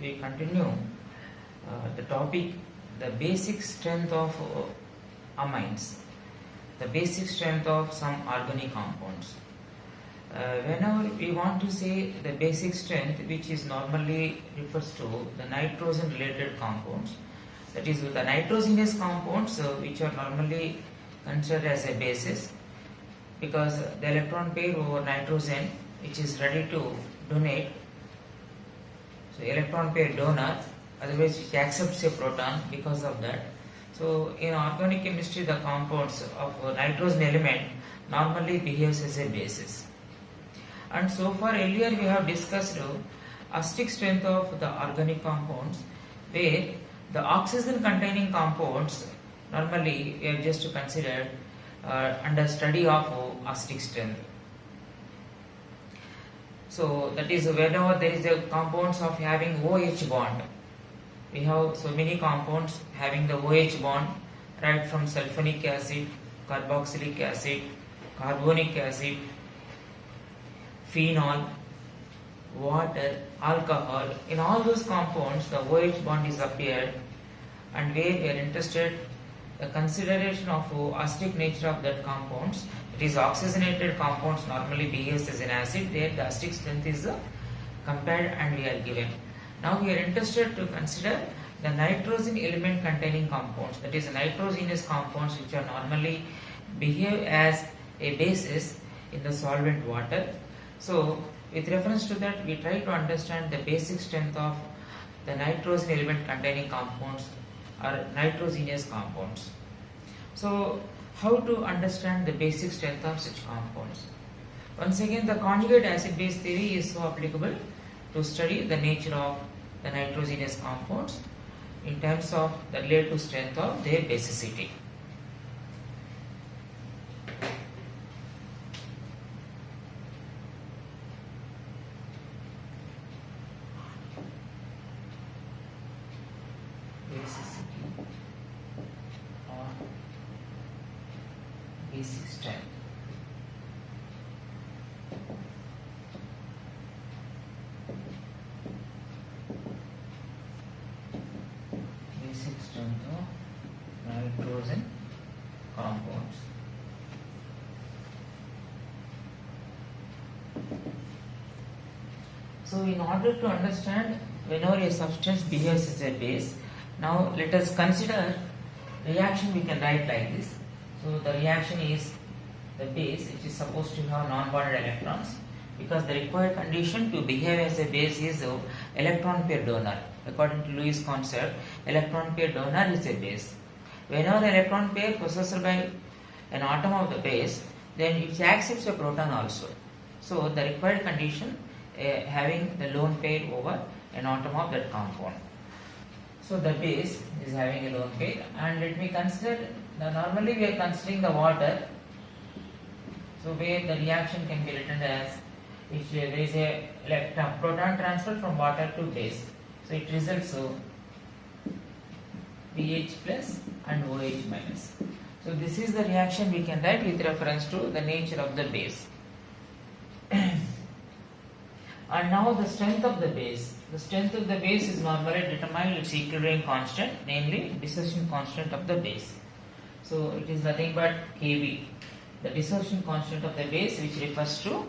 we continue the topic, the basic strength of amines, the basic strength of some organic compounds. Whenever we want to say the basic strength, which is normally refers to the nitrogen related compounds, that is the nitrogenous compounds which are normally considered as a basis, because the electron pair over nitrogen which is ready to donate, so electron pair donor, otherwise which accepts a proton because of that. So in organic chemistry the compounds of nitrogen element normally behaves as a basis. And so far earlier we have discussed acidic strength of the organic compounds, where the oxygen containing compounds normally we have just considered under study of acidic strength. So that is whenever there is a compounds of having OH bond, we have so many compounds having the OH bond, right from sulfonic acid, carboxylic acid, carbonic acid, phenol, water, alcohol. In all those compounds the OH bond is appeared, and where we are interested the consideration of acidic nature of that compounds, it is oxygenated compounds normally behaves as an acid, there the acidic strength is compared and we are given. Now we are interested to consider the nitrogen element containing compounds, that is nitrogenous compounds which are normally behave as a basis in the solvent water. So with reference to that we try to understand the basic strength of the nitrogen element containing compounds or nitrogenous compounds. So how to understand the basic strength of such compounds? Once again, the conjugate acid base theory is so applicable to study the nature of the nitrogenous compounds in terms of the relative strength of their basicity. Basic strength. Basic strength of nitrogen compounds. So in order to understand whenever a substance behaves as a base, now let us consider reaction we can write like this. So the reaction is the base which is supposed to have non-bonded electrons, because the required condition to behave as a base is electron pair donor. According to Lewis concept, electron pair donor is a base. Whenever the electron pair possessed by an atom of the base, then it accepts a proton also. So the required condition having the lone pair over an atom of that compound. So the base is having a lone pair, and let me consider, normally we are considering the water, so where the reaction can be written as, if there is a proton transfer from water to base, so it results pH plus and OH minus. So this is the reaction we can write with reference to the nature of the base. And now the strength of the base. The strength of the base is normally determined its equilibrium constant, namely dissociation constant of the base. So it is nothing but Kb, the dissociation constant of the base, which refers to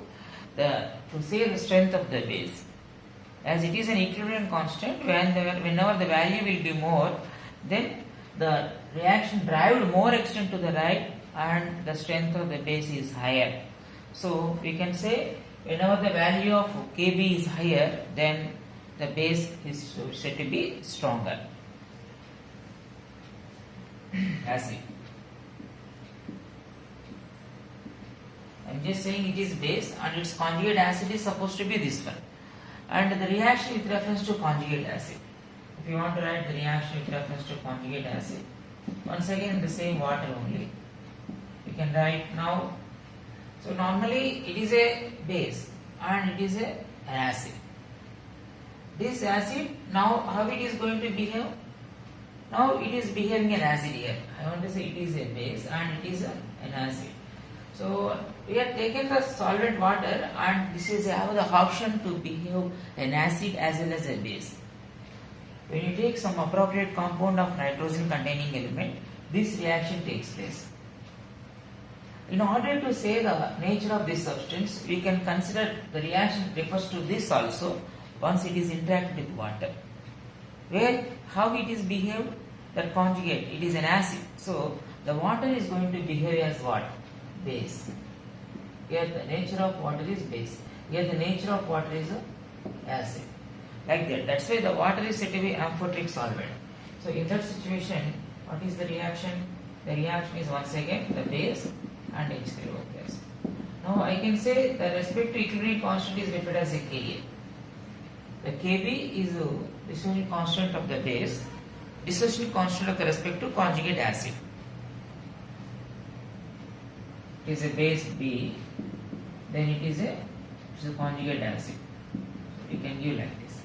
say the strength of the base. As it is an equilibrium constant, whenever the value will be more, then the reaction drive more extent to the right and the strength of the base is higher. So we can say whenever the value of Kb is higher, then the base is said to be stronger. Acid. I am just saying it is base and its conjugate acid is supposed to be this one. And the reaction with reference to conjugate acid. If you want to write the reaction with reference to conjugate acid, once again the same water only. We can write now. So normally it is a base and it is an acid. This acid, now how it is going to behave? Now it is behaving an acid here. I want to say it is a base and it is an acid. So we have taken the solvent water and this is have the option to behave an acid as well as a base. when you take some appropriate compound of nitrogen containing element, this reaction takes place. In order to say the nature of this substance, we can consider the reaction refers to this also once it is interacted with water. Where how it is behaved, that conjugate, it is an acid. So the water is going to behave as what? Base. Here the nature of water is base. Here the nature of water is acid. Like that. That's why the water is said to be amphoteric solvent. So in that situation, what is the reaction? The reaction is once again the base and H3O plus. Now I can say the respective equilibrium constant is referred as a Ka. The Kb is the dissociation constant of the base, dissociation constant of the respective conjugate acid. It is a base B, then it is a conjugate acid. We can give like this.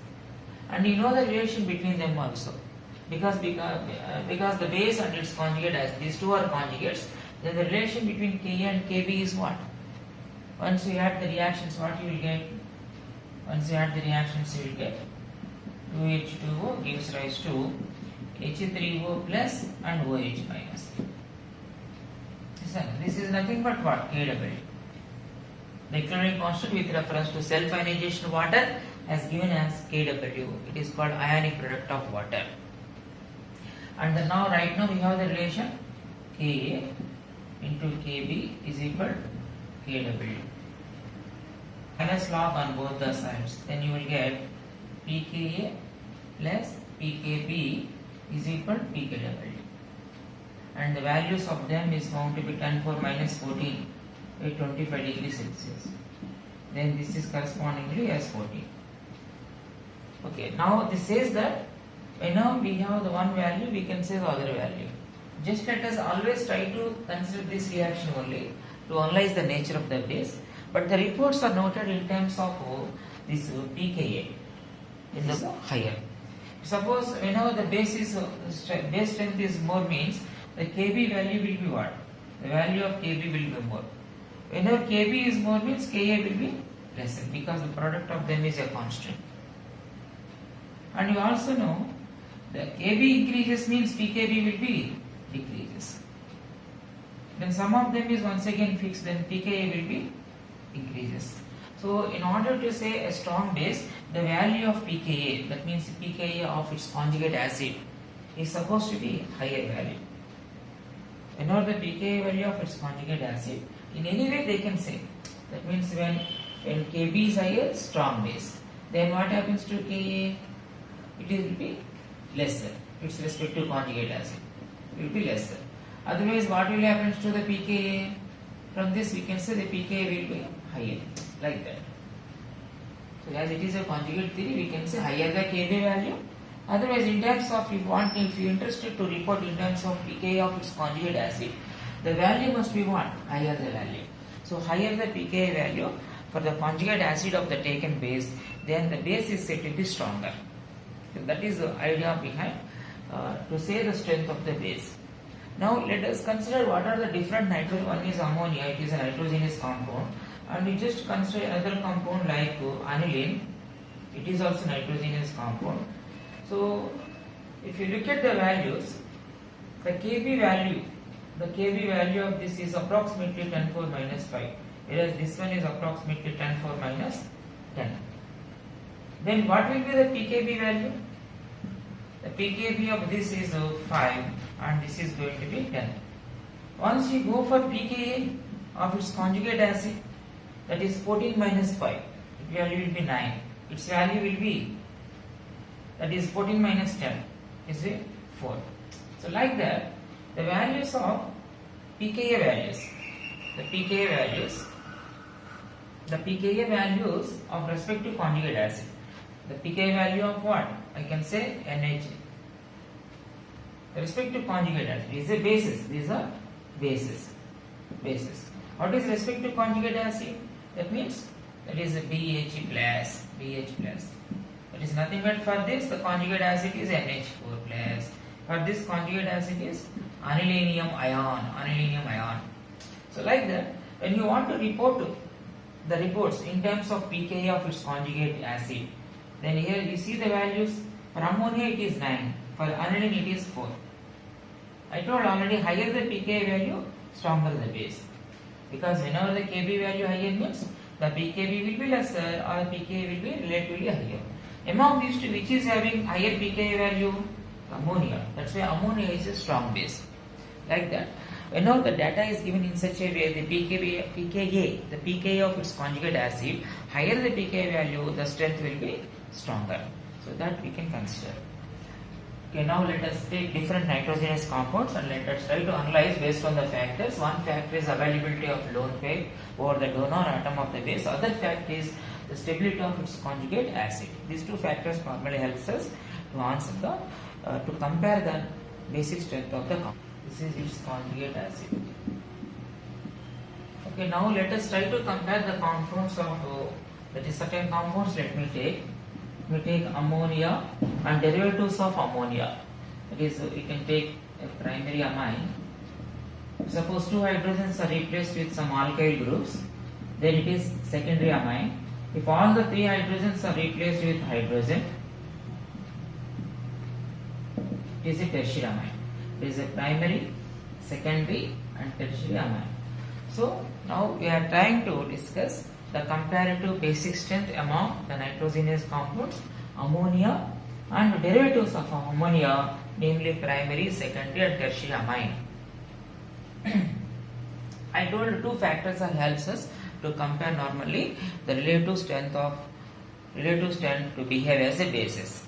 And you know the relation between them also. Because the base and its conjugate acid, these two are conjugates, then the relation between Ka and Kb is what? Once you add the reactions, what you will get? Once you add the reactions, you will get 2H2O gives rise to H3O plus and OH minus. This is nothing but what? KW. The equilibrium constant with reference to self-ionization water has given as KW. It is called ionic product of water. And then right now we have the relation Ka into Kb is equal to KW. Minus log on both the sides. Then you will get pKa plus pKb is equal to pKw. And the values of them is found to be 10 4 minus 14 by 25 degrees Celsius. Then this is correspondingly as 14. Okay, now this says that whenever we have the one value, we can say the other value. Just let us always try to consider this reaction only to analyze the nature of the base. But the reports are noted in terms of this pKa in the higher. Suppose whenever the base strength is more, means the Kb value will be what? The value of Kb will be more. Whenever Kb is more, means Ka will be lesser because the product of them is a constant. And you also know that Kb increases means pKb will be decreases. Then sum of them is once again fixed, then pKa will be increases. So in order to say a strong base, the value of pKa, that means pKa of its conjugate acid, is supposed to be higher value. Whenever the pKa value of its conjugate acid, in any way they can say. That means when Kb is higher, strong base. Then what happens to Ka? It will be lesser. Its respective conjugate acid will be lesser. Otherwise, what will happen to the pKa? From this we can say the pKa will be higher, like that. So as it is a conjugate theory, we can say higher the Kb value. Otherwise, in terms of if you are interested to report in terms of pKa of its conjugate acid, the value must be what? Higher the value. So higher the pKa value for the conjugate acid of the taken base, then the base is said to be stronger. So that is the idea behind to say the strength of the base. Now let us consider what are the different nitrogen. One is ammonia, it is a nitrogenous compound, and we just consider another compound like aniline. It is also nitrogenous compound. So if you look at the values, the Kb value of this is approximately 10 4 minus 5, whereas this one is approximately 10 4 minus 10. Then what will be the pKb value? The pKb of this is 5 and this is going to be 10. Once you go for pKa of its conjugate acid, that is 14 minus 5, its value will be 9. Its value will be, that is 14 minus 10 is 4. So like that, the values of pKa values, the pKa values of respective conjugate acid. The pKa value of what? I can say NH. The respective conjugate acid. These are bases. These are bases. What is respective conjugate acid? That means that is BH plus. That is nothing but for this the conjugate acid is NH4 plus. For this conjugate acid is anilinium ion. So like that, when you want to report the reports in terms of pKa of its conjugate acid, then here you see the values. For ammonia it is 9. For aniline it is 4. I told already, higher the pKa value, stronger the base. Because whenever the Kb value higher means the pKb will be lesser or pKa will be relatively higher. Among these two, which is having higher pKa value? Ammonia. That's why ammonia is a strong base. Like that. Whenever the data is given in such a way, the pKa, the pKa of its conjugate acid, higher the pKa value, the strength will be stronger. So that we can consider. Okay, now let us take different nitrogenous compounds and let us try to analyze based on the factors. One factor is availability of lone pair over the donor atom of the base. Other factor is the stability of its conjugate acid. These two factors normally helps us to answer to compare the basic strength of the compound. This is its conjugate acid. Okay, now let us try to compare the compounds of that is certain compounds. Let me take ammonia and derivatives of ammonia. That is, we can take a primary amine. Suppose two hydrogens are replaced with some alkyl groups, then it is secondary amine. If all the three hydrogens are replaced with hydrogen, it is a tertiary amine. It is a primary, secondary and tertiary amine. So now we are trying to discuss the comparative basic strength among the nitrogenous compounds, ammonia and derivatives of ammonia, namely primary, secondary and tertiary amine. I told two factors that helps us to compare normally the relative strength to behave as a basis.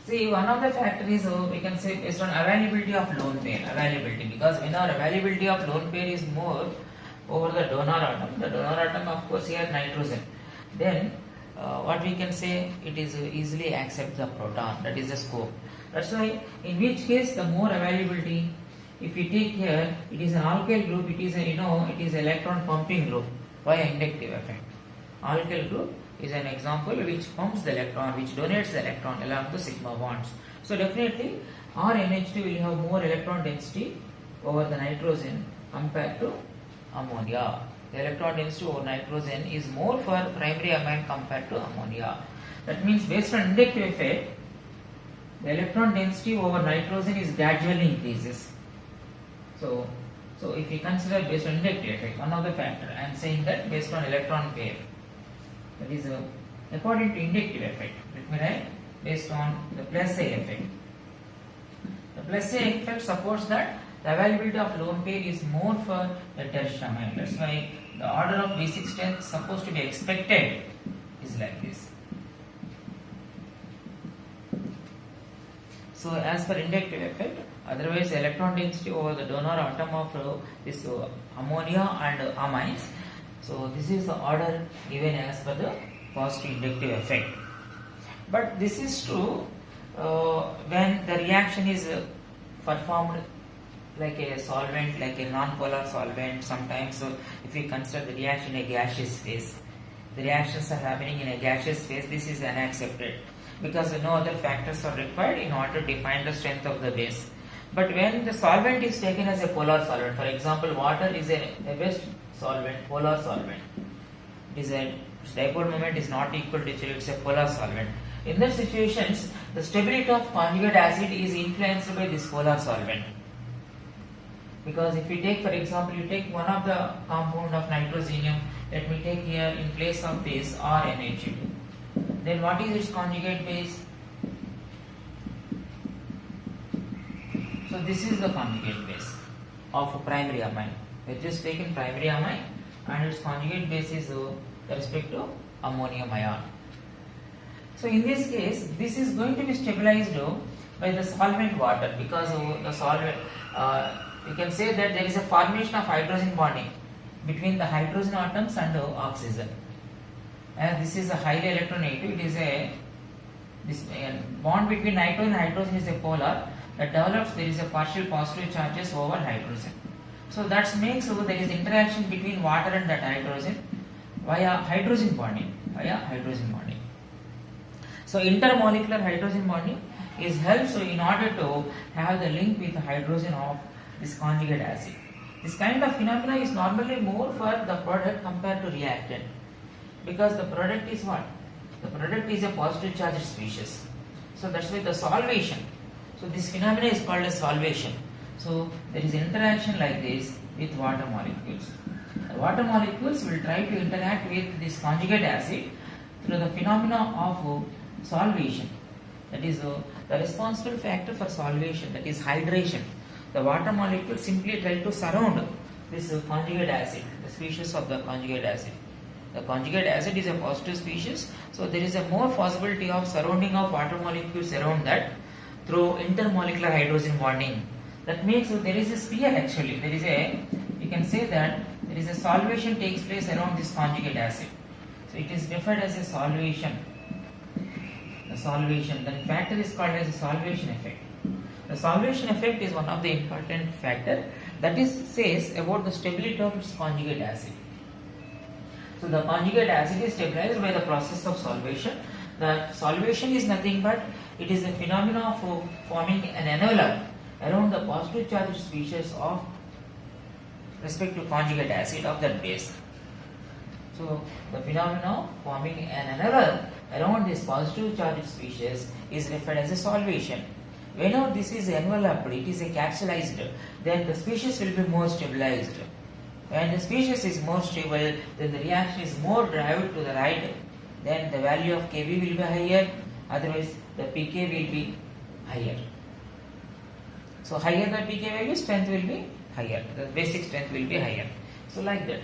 See, one of the factors is we can say based on availability of lone pair, because when our availability of lone pair is more over the donor atom of course here nitrogen, then what we can say, it is easily accept the proton, that is the scope. That's why in which case the more availability, if we take here, it is an alkyl group, it is a, it is electron pumping group via inductive effect. Alkyl group is an example which pumps the electron, which donates the electron along the sigma bonds. So definitely our NH2 will have more electron density over the nitrogen compared to ammonia. The electron density over nitrogen is more for primary amine compared to ammonia. That means based on inductive effect, the electron density over nitrogen is gradually increases. So if we consider based on inductive effect, one of the factor, I am saying that based on electron pair, that is according to inductive effect. Let me write based on the plus A effect. The plus A effect supports that the availability of lone pair is more for the tertiary amine. That's why the order of basic strength supposed to be expected is like this. So as per inductive effect, otherwise electron density over the donor atom of this ammonia and amines. So this is the order given as per the positive inductive effect. But this is true when the reaction is performed like a solvent, like a non-polar solvent. Sometimes if we consider the reaction in a gaseous phase, the reactions are happening in a gaseous phase, this is unaccepted because no other factors are required in order to define the strength of the base. But when the solvent is taken as a polar solvent, for example water is a best solvent, polar solvent, it is a dipole moment is not equal to each other, it's a polar solvent. In those situations, the stability of conjugate acid is influenced by this polar solvent. Because if we take, for example, you take one of the compound of nitrogenium, let me take here in place of this RNH2. Then what is its conjugate base? So this is the conjugate base of a primary amine. We have just taken primary amine and its conjugate base is with respect to ammonium ion. So in this case, this is going to be stabilized by the solvent water, because the solvent, we can say that there is a formation of hydrogen bonding between the hydrogen atoms and oxygen. As this is a highly electronegative, it is this bond between nitrogen and hydrogen is a polar that develops. There is a partial positive charges over hydrogen. So that makes there is interaction between water and that hydrogen via hydrogen bonding. So intermolecular hydrogen bonding is helps in order to have the link with the hydrogen of this conjugate acid. This kind of phenomena is normally more for the product compared to reactant, because the product is what? The product is a positive charged species. So that's why the solvation. So this phenomena is called as solvation. So there is interaction like this with water molecules. The water molecules will try to interact with this conjugate acid through the phenomena of solvation. That is the responsible factor for solvation, that is hydration. The water molecule simply try to surround this conjugate acid, the species of the conjugate acid. The conjugate acid is a positive species, so there is a more possibility of surrounding of water molecules around that through intermolecular hydrogen bonding. That means there is a sphere actually. There is a, you can say that there is a solvation takes place around this conjugate acid. So it is referred as a solvation. The solvation, the factor is called as a solvation effect. The solvation effect is one of the important factor that is says about the stability of its conjugate acid. So the conjugate acid is stabilized by the process of solvation. The solvation is nothing but it is a phenomenon of forming an envelope around the positive charged species of respective conjugate acid of that base. So the phenomenon of forming an envelope around this positive charged species is referred as a solvation. Whenever this is enveloped, it is a capsulized, then the species will be more stabilized. When the species is more stable, then the reaction is more driven to the right, then the value of Kb will be higher, otherwise the pK will be higher. So higher the pK value, strength will be higher, the basic strength will be higher. So like that.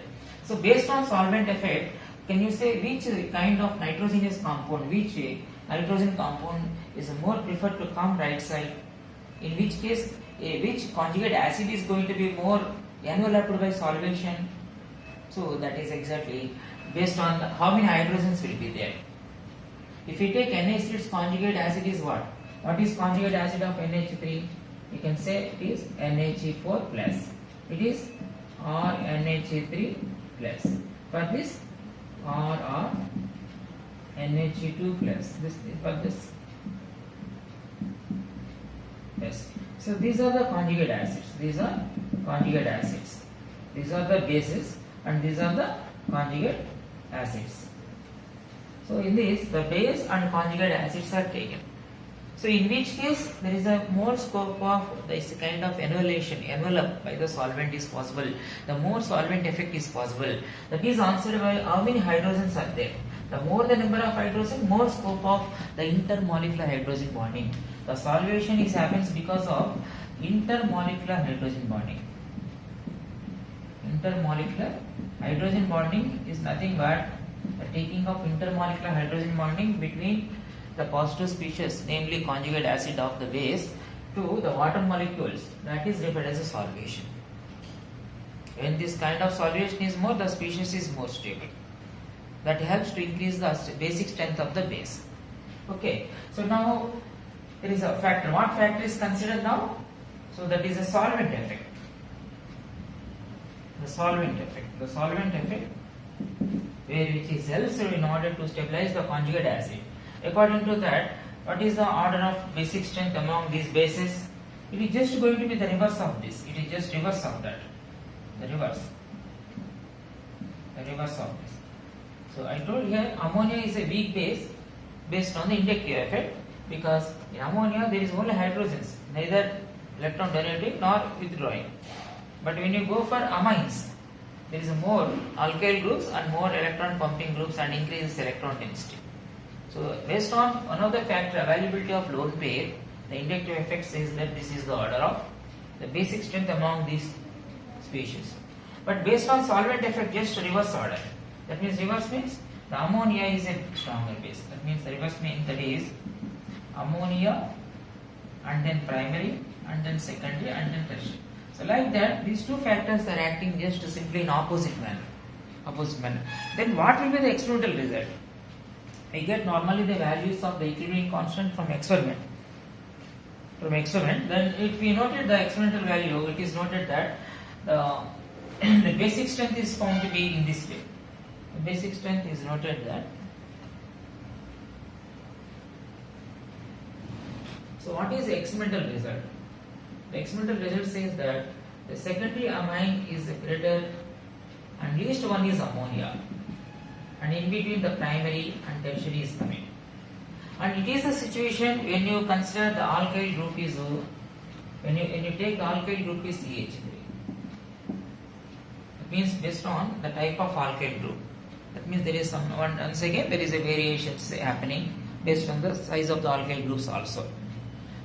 So based on solvent effect, can you say which kind of nitrogenous compound, which nitrogen compound is more preferred to come right side? In which case, which conjugate acid is going to be more enveloped by solvation? So that is exactly based on how many hydrogens will be there. If you take NH3, its conjugate acid is what? What is conjugate acid of NH3? You can say it is NH4 plus. It is RNH3 plus. For this RR NH2 plus. This for this. Yes. So these are the conjugate acids. These are conjugate acids. These are the bases and these are the conjugate acids. So in this, the base and conjugate acids are taken. So in which case there is a more scope of this kind of envelope by the solvent is possible. The more solvent effect is possible. That is answered by how many hydrogens are there. The more the number of hydrogen, more scope of the intermolecular hydrogen bonding. The solvation is happens because of intermolecular hydrogen bonding. Intermolecular hydrogen bonding is nothing but the taking of intermolecular hydrogen bonding between the positive species, namely conjugate acid of the base, to the water molecules. That is referred as a solvation. When this kind of solvation is more, the species is more stable. That helps to increase the basic strength of the base. Okay, so now there is a factor. What factor is considered now? So that is a solvent effect. The solvent effect. The solvent effect, where which is helps in order to stabilize the conjugate acid. According to that, what is the order of basic strength among these bases? It is just going to be the reverse of this. It is just reverse of that. The reverse. The reverse of this. So I told here ammonia is a weak base based on the inductive effect, because in ammonia there is only hydrogens, neither electron donating nor withdrawing. But when you go for amines, there is more alkyl groups and more electron pumping groups and increases electron density. So based on one of the factor, availability of lone pair, the inductive effect says that this is the order of the basic strength among these species. But based on solvent effect, just reverse order. That means reverse means the ammonia is a stronger base. That means the reverse means that is ammonia and then primary and then secondary and then tertiary. So like that, these two factors are acting just simply in opposite manner. Opposite manner. Then what will be the experimental result? I get normally the values of the equilibrium constant from experiment. From experiment, then if we noted the experimental value, it is noted that the basic strength is found to be in this way. The basic strength is noted that. So what is the experimental result? The experimental result says that the secondary amine is greater and least one is ammonia. and in between the primary and tertiary is coming. And it is a situation when you consider the alkyl group is when you take the alkyl group is CH3. It means based on the type of alkyl group. That means there is some once again there is a variations happening based on the size of the alkyl groups also.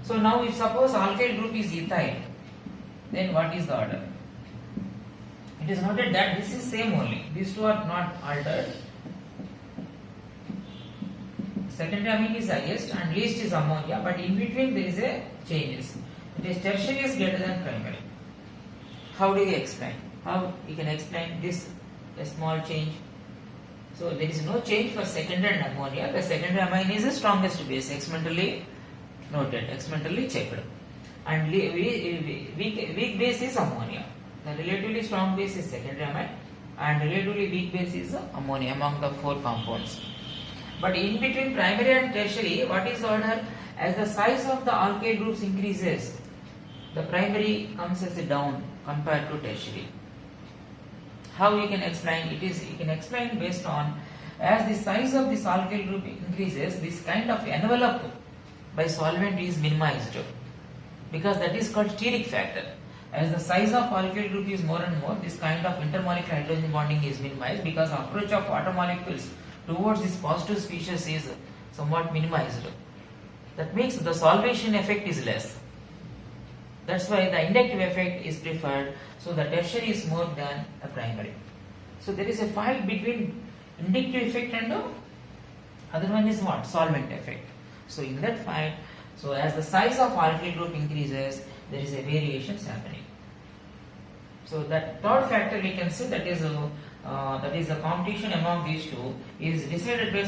So now if suppose alkyl group is ethyl, then what is the order? It is noted that this is same only. These two are not altered. Secondary amine is highest and least is ammonia, but in between there is a changes. It is tertiary is greater than primary. How do you explain? How you can explain this a small change? So there is no change for secondary and ammonia. The secondary amine is the strongest base, experimentally noted, experimentally checked. And weak base is ammonia. The relatively strong base is secondary amine and relatively weak base is ammonia among the four compounds. But in between primary and tertiary, what is the order? As the size of the alkyl groups increases, the primary comes as a down compared to tertiary. How you can explain? It is you can explain based on as the size of this alkyl group increases, this kind of envelope by solvent is minimized because that is called steric factor. As the size of alkyl group is more and more, this kind of intermolecular hydrogen bonding is minimized because approach of water molecules towards this positive species is somewhat minimized. That makes the solvation effect is less. That's why the inductive effect is preferred. So the tertiary is more than a primary. So there is a fight between inductive effect and the other one is what? Solvent effect. So in that fight, so as the size of alkyl group increases, there is a variations happening. So that third factor we can see that is the competition among these two is decided by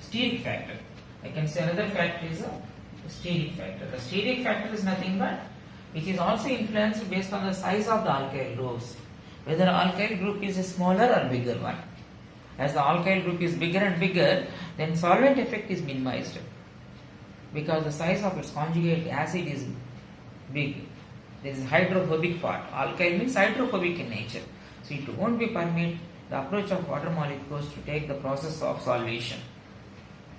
steric factor. I can say another factor is a steric factor. The steric factor is nothing but which is also influenced based on the size of the alkyl groups. Whether alkyl group is a smaller or bigger one. As the alkyl group is bigger and bigger, then solvent effect is minimized because the size of its conjugate acid is big. There is hydrophobic part. Alkyl means hydrophobic in nature. So it won't be permit the approach of water molecules to take the process of solvation.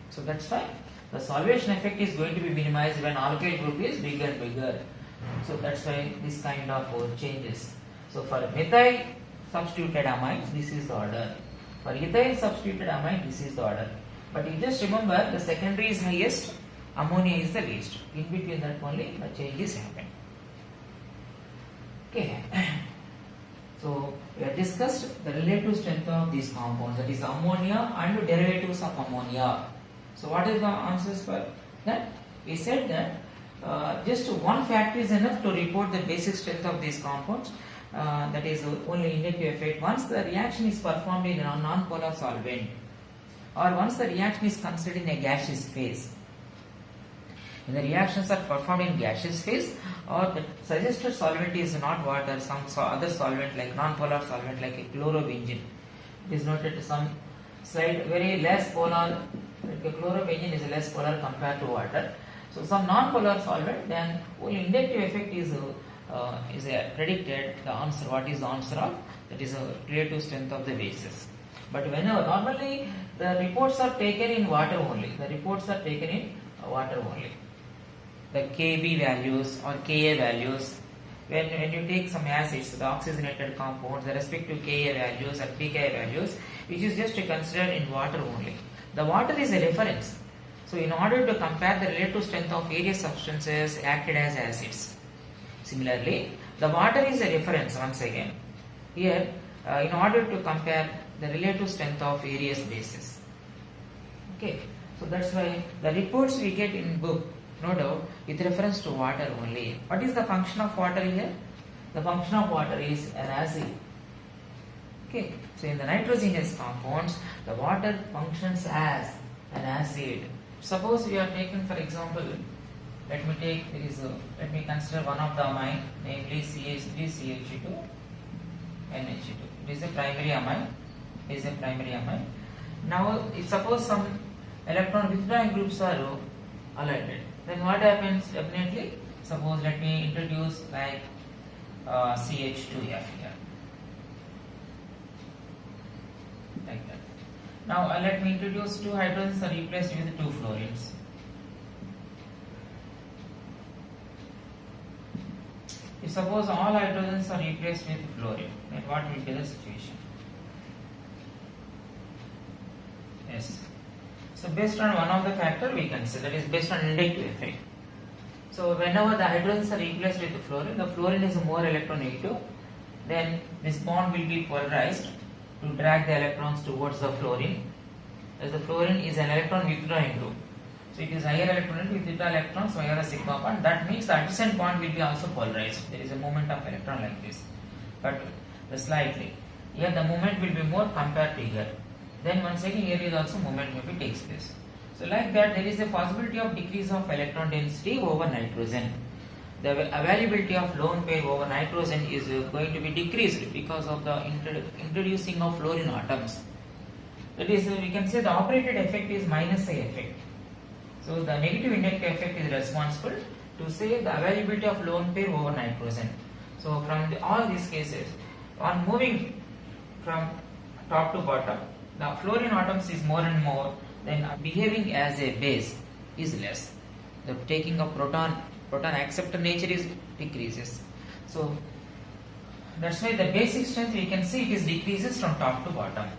So that's why the solvation effect is going to be minimized when alkyl group is bigger and bigger. So that's why this kind of changes. So for methyl substituted amines, this is the order. For ethyl substituted amine, this is the order. But you just remember the secondary is highest, ammonia is the least. In between that only the changes happen. Okay. So we have discussed the relative strength of these compounds, that is ammonia and derivatives of ammonia. So what is the answers for that? We said that just one factor is enough to report the basic strength of these compounds. That is only inductive effect. Once the reaction is performed in a non-polar solvent, or once the reaction is considered in a gaseous phase. When the reactions are performed in gaseous phase, or the suggested solvent is not water, some other solvent like non-polar solvent like a chlorobenzene. It is noted some slide very less polar. Like a chlorobenzene is less polar compared to water. So some non-polar solvent, then only inductive effect is predicted. The answer, what is the answer of that is a relative strength of the bases. But whenever normally the reports are taken in water only. The reports are taken in water only. The Kb values or Ka values, when you take some acids, the oxygenated compounds, the respective Ka values and pKa values, which is just considered in water only. The water is a reference. So in order to compare the relative strength of various substances acted as acids. Similarly, the water is a reference once again. Here, in order to compare the relative strength of various bases. Okay, so that's why the reports we get in book, no doubt, with reference to water only. What is the function of water here? The function of water is an acid. Okay, so in the nitrogenous compounds, the water functions as an acid. Suppose we are taken, for example, let me consider one of the amine, namely CH3CH2 NH2. It is a primary amine. Now, if suppose some electron withdrawing groups are alerted, then what happens? Definitely, suppose let me introduce like CH2F here, like that. Now let me introduce two hydrogens are replaced with two fluorines. If suppose all hydrogens are replaced with fluorine, then what will be the situation? Yes. So based on one of the factor we can say, that is based on inductive effect. So whenever the hydrogens are replaced with the fluorine is more electronegative, then this bond will be polarized to drag the electrons towards the fluorine, as the fluorine is an electron withdrawing group. So it is higher electron with withdraw electrons via the sigma bond. That means the adjacent bond will be also polarized. There is a movement of electron like this, but slightly. Here the movement will be more compared to here. Then once again here is also movement maybe takes place. So like that there is a possibility of decrease of electron density over nitrogen. The availability of lone pair over nitrogen is going to be decreased because of the introducing of fluorine atoms. That is, we can say the operated effect is minus I effect. So the negative inductive effect is responsible to say the availability of lone pair over nitrogen. So from all these cases, on moving from top to bottom, the fluorine atoms is more and more, then behaving as a base is less. The taking of proton acceptor nature is decreases. So that's why the basic strength we can see it is decreases from top to bottom.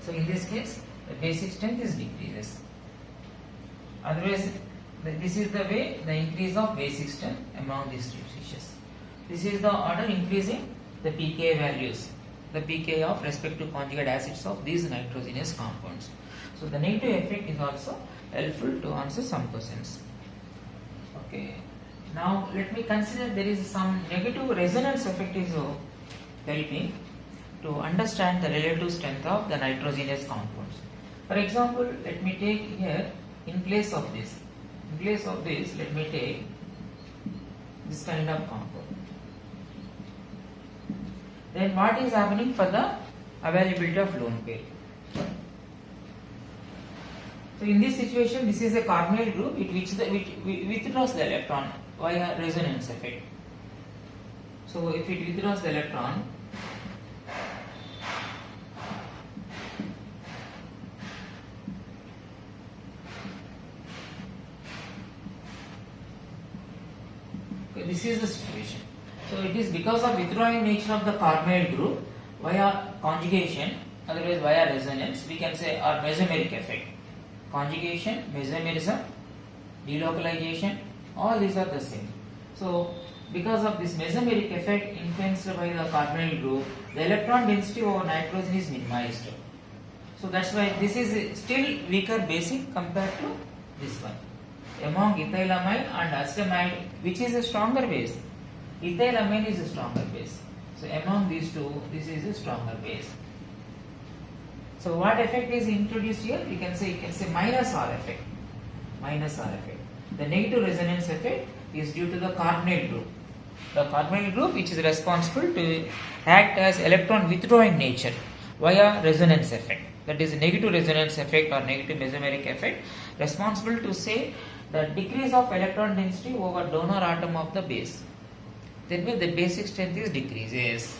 So in this case the basic strength is decreases. Otherwise this is the way the increase of basic strength among these two species. This is the order increasing the pKa values, the pKa of respective conjugate acids of these nitrogenous compounds. So the negative effect is also helpful to answer some questions. Okay. Now let me consider there is some negative resonance effect is helping to understand the relative strength of the nitrogenous compounds. For example, let me take here in place of this. In place of this, let me take this kind of compound. Then what is happening for the availability of lone pair? So in this situation, this is a carbonyl group which withdraws the electron via resonance effect. So if it withdraws the electron, okay, this is the situation. So it is because of withdrawing nature of the carbonyl group via conjugation, otherwise via resonance, we can say, or mesomeric effect. Conjugation, mesomerism, delocalization, all these are the same. So because of this mesomeric effect influenced by the carbonyl group, the electron density over nitrogen is minimized. So that's why this is still weaker basic compared to this one. Among ethylamine and acetamide, which is a stronger base? Ethylamine is a stronger base. So among these two, this is a stronger base. So what effect is introduced here? You can say minus R effect. Minus R effect. The negative resonance effect is due to the carbonyl group. The carbonyl group which is responsible to act as electron withdrawing nature via resonance effect. That is negative resonance effect or negative mesomeric effect, responsible to say the decrease of electron density over donor atom of the base. Then the basic strength is decreases.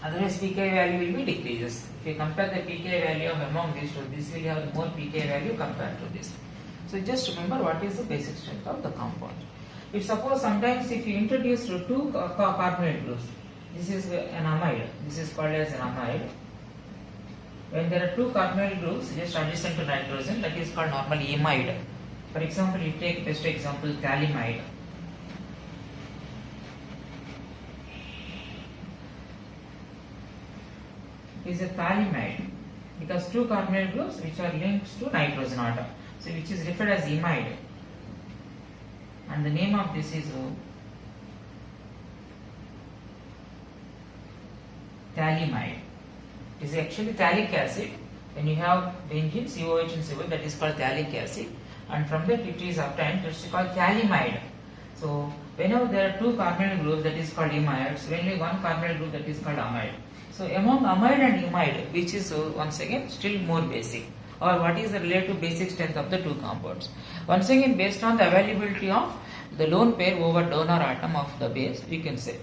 Otherwise pKa value will be decreases. If you compare the pKa value of among these two, this will have more pKa value compared to this. So just remember what is the basic strength of the compound. If suppose sometimes if you introduce two carbonyl groups, this is an amide, this is called as an amide. When there are two carbonyl groups just adjacent to nitrogen, that is called normally imide. For example, you take best example thalamide. Is a thalamide because two carbonyl groups which are linked to nitrogen atom, so which is referred as imide, and the name of this is thalamide. It is actually phthalic acid. When you have benzene, COH and COH, that is called phthalic acid, and from that it is obtained, it is called thalamide. So whenever there are two carbonyl groups, that is called imides, only one carbonyl group, that is called amide. So among amide and imide, which is once again still more basic, or what is the relative basic strength of the two compounds? Once again based on the availability of the lone pair over donor atom of the base, we can say.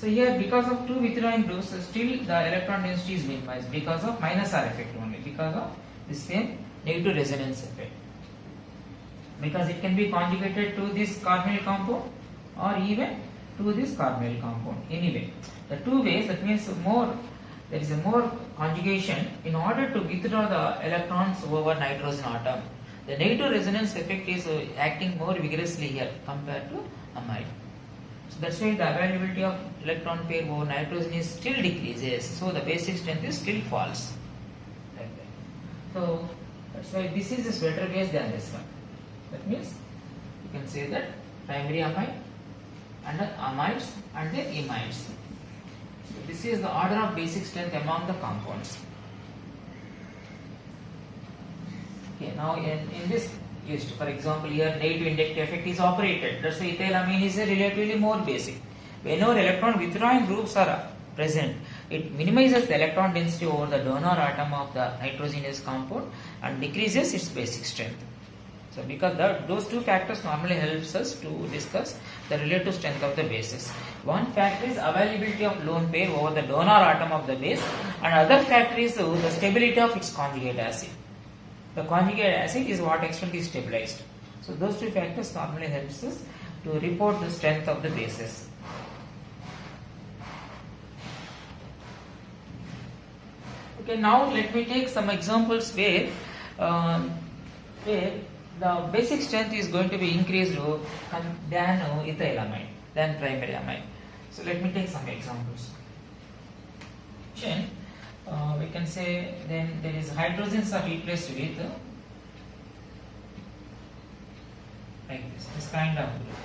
So here, because of two withdrawing groups, still the electron density is minimized because of minus R effect only, because of the same negative resonance effect. Because it can be conjugated to this carbonyl compound or even to this carbonyl compound. Anyway, the two ways, that means there is a more conjugation in order to withdraw the electrons over nitrogen atom. The negative resonance effect is acting more vigorously here compared to amide. So that's why the availability of electron pair over nitrogen is still decreases. So the basic strength is still false. Like that. So that's why this is better base than this one. That means you can say that primary amide and the amides and the imides. So this is the order of basic strength among the compounds. Okay, now in this used, for example, here negative inductive effect is operated. That's why ethylamine is a relatively more basic. Whenever electron withdrawing groups are present, it minimizes the electron density over the donor atom of the nitrogenous compound and decreases its basic strength. So because those two factors normally helps us to discuss the relative strength of the bases. One factor is availability of lone pair over the donor atom of the base, and other factor is the stability of its conjugate acid. The conjugate acid is what extent is stabilized. So those two factors normally helps us to report the strength of the bases. Okay, now let me take some examples where the basic strength is going to be increased than ethylamide, than primary amide. So let me take some examples. We can say then there is hydrogens are replaced with like this kind of group.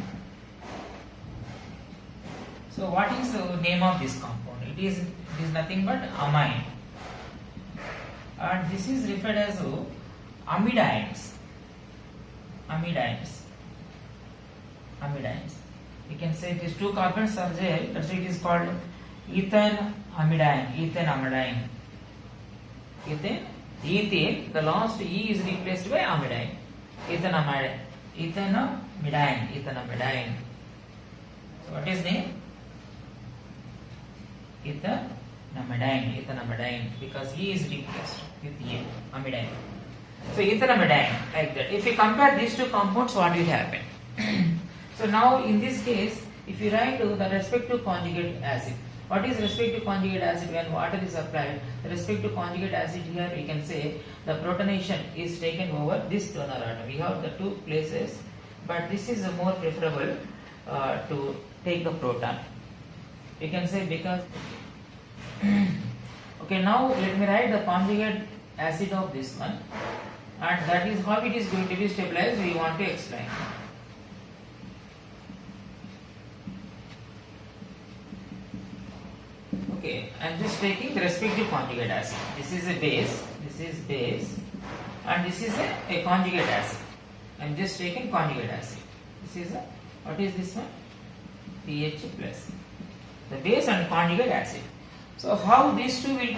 So what is the name of this compound? It is nothing but amine, and this is referred as amidines. Amidines. We can say these two carbons are there. That's why it is called ethane amidine. Ethane, the last E is replaced by amidine. Ethanamidine. So what is name? Ethanamidine, because E is replaced with A, amidine. So ethanamidine, like that. If you compare these two compounds, what will happen? So now in this case, if you write the respective conjugate acid, what is respective conjugate acid when water is applied? The respective conjugate acid here we can say the protonation is taken over this donor atom. We have the two places, but this is more preferable to take the proton. We can say because okay, now let me write the conjugate acid of this one, and that is how it is going to be stabilized. We want to explain. Okay, I am just taking the respective conjugate acid. This is a base, and this is a conjugate acid. I am just taking conjugate acid. This is what is this one? pH plus. The base and conjugate acid. So how these two will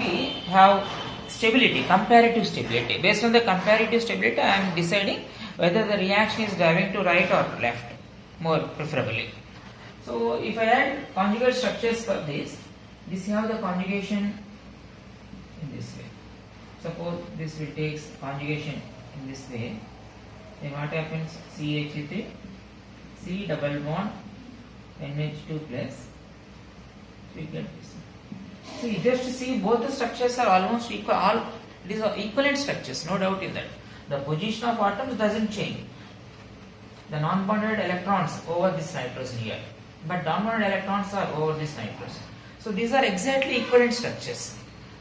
have stability, comparative stability. Based on the comparative stability, I am deciding whether the reaction is driving to right or left, more preferably. So if I add conjugate structures for this have the conjugation in this way. Suppose this will take conjugation in this way. Then what happens? CH3, C double bond, NH2 plus. We get this. So just to see, both the structures are almost equal. These are equivalent structures, no doubt in that. The position of atoms doesn't change. The non-bonded electrons over this nitrogen here, but non-bonded electrons are over this nitrogen. So these are exactly equivalent structures,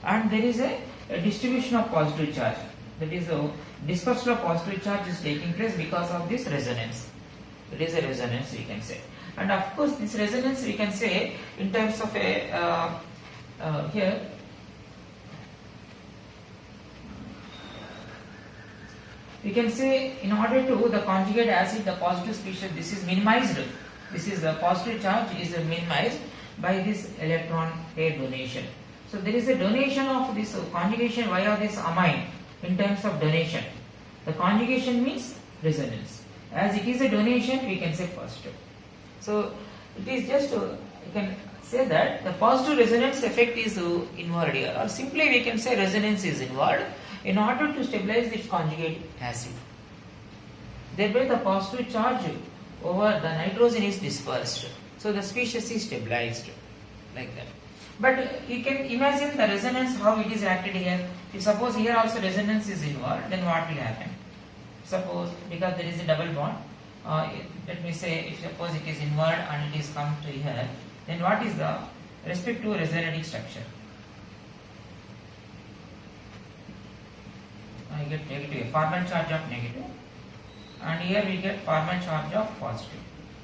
and there is a distribution of positive charge. That is a dispersal of positive charge is taking place because of this resonance. It is a resonance, we can say, and of course this resonance we can say in terms of a here we can say in order to the conjugate acid, the positive species, this is minimized. This is the positive charge is minimized by this electron pair donation. So there is a donation of this conjugation via this amine in terms of donation. The conjugation means resonance. As it is a donation, we can say positive. So it is just you can say that the positive resonance effect is involved here, or simply we can say resonance is involved in order to stabilize its conjugate acid. Thereby the positive charge over the nitrogen is dispersed. So the species is stabilized like that. But you can imagine the resonance how it is acted here. If suppose here also resonance is involved, then what will happen? Suppose because there is a double bond, let me say if suppose it is involved and it is come to here, then what is the respective resonating structure? I get negative, formal charge of negative, and here we get formal charge of positive,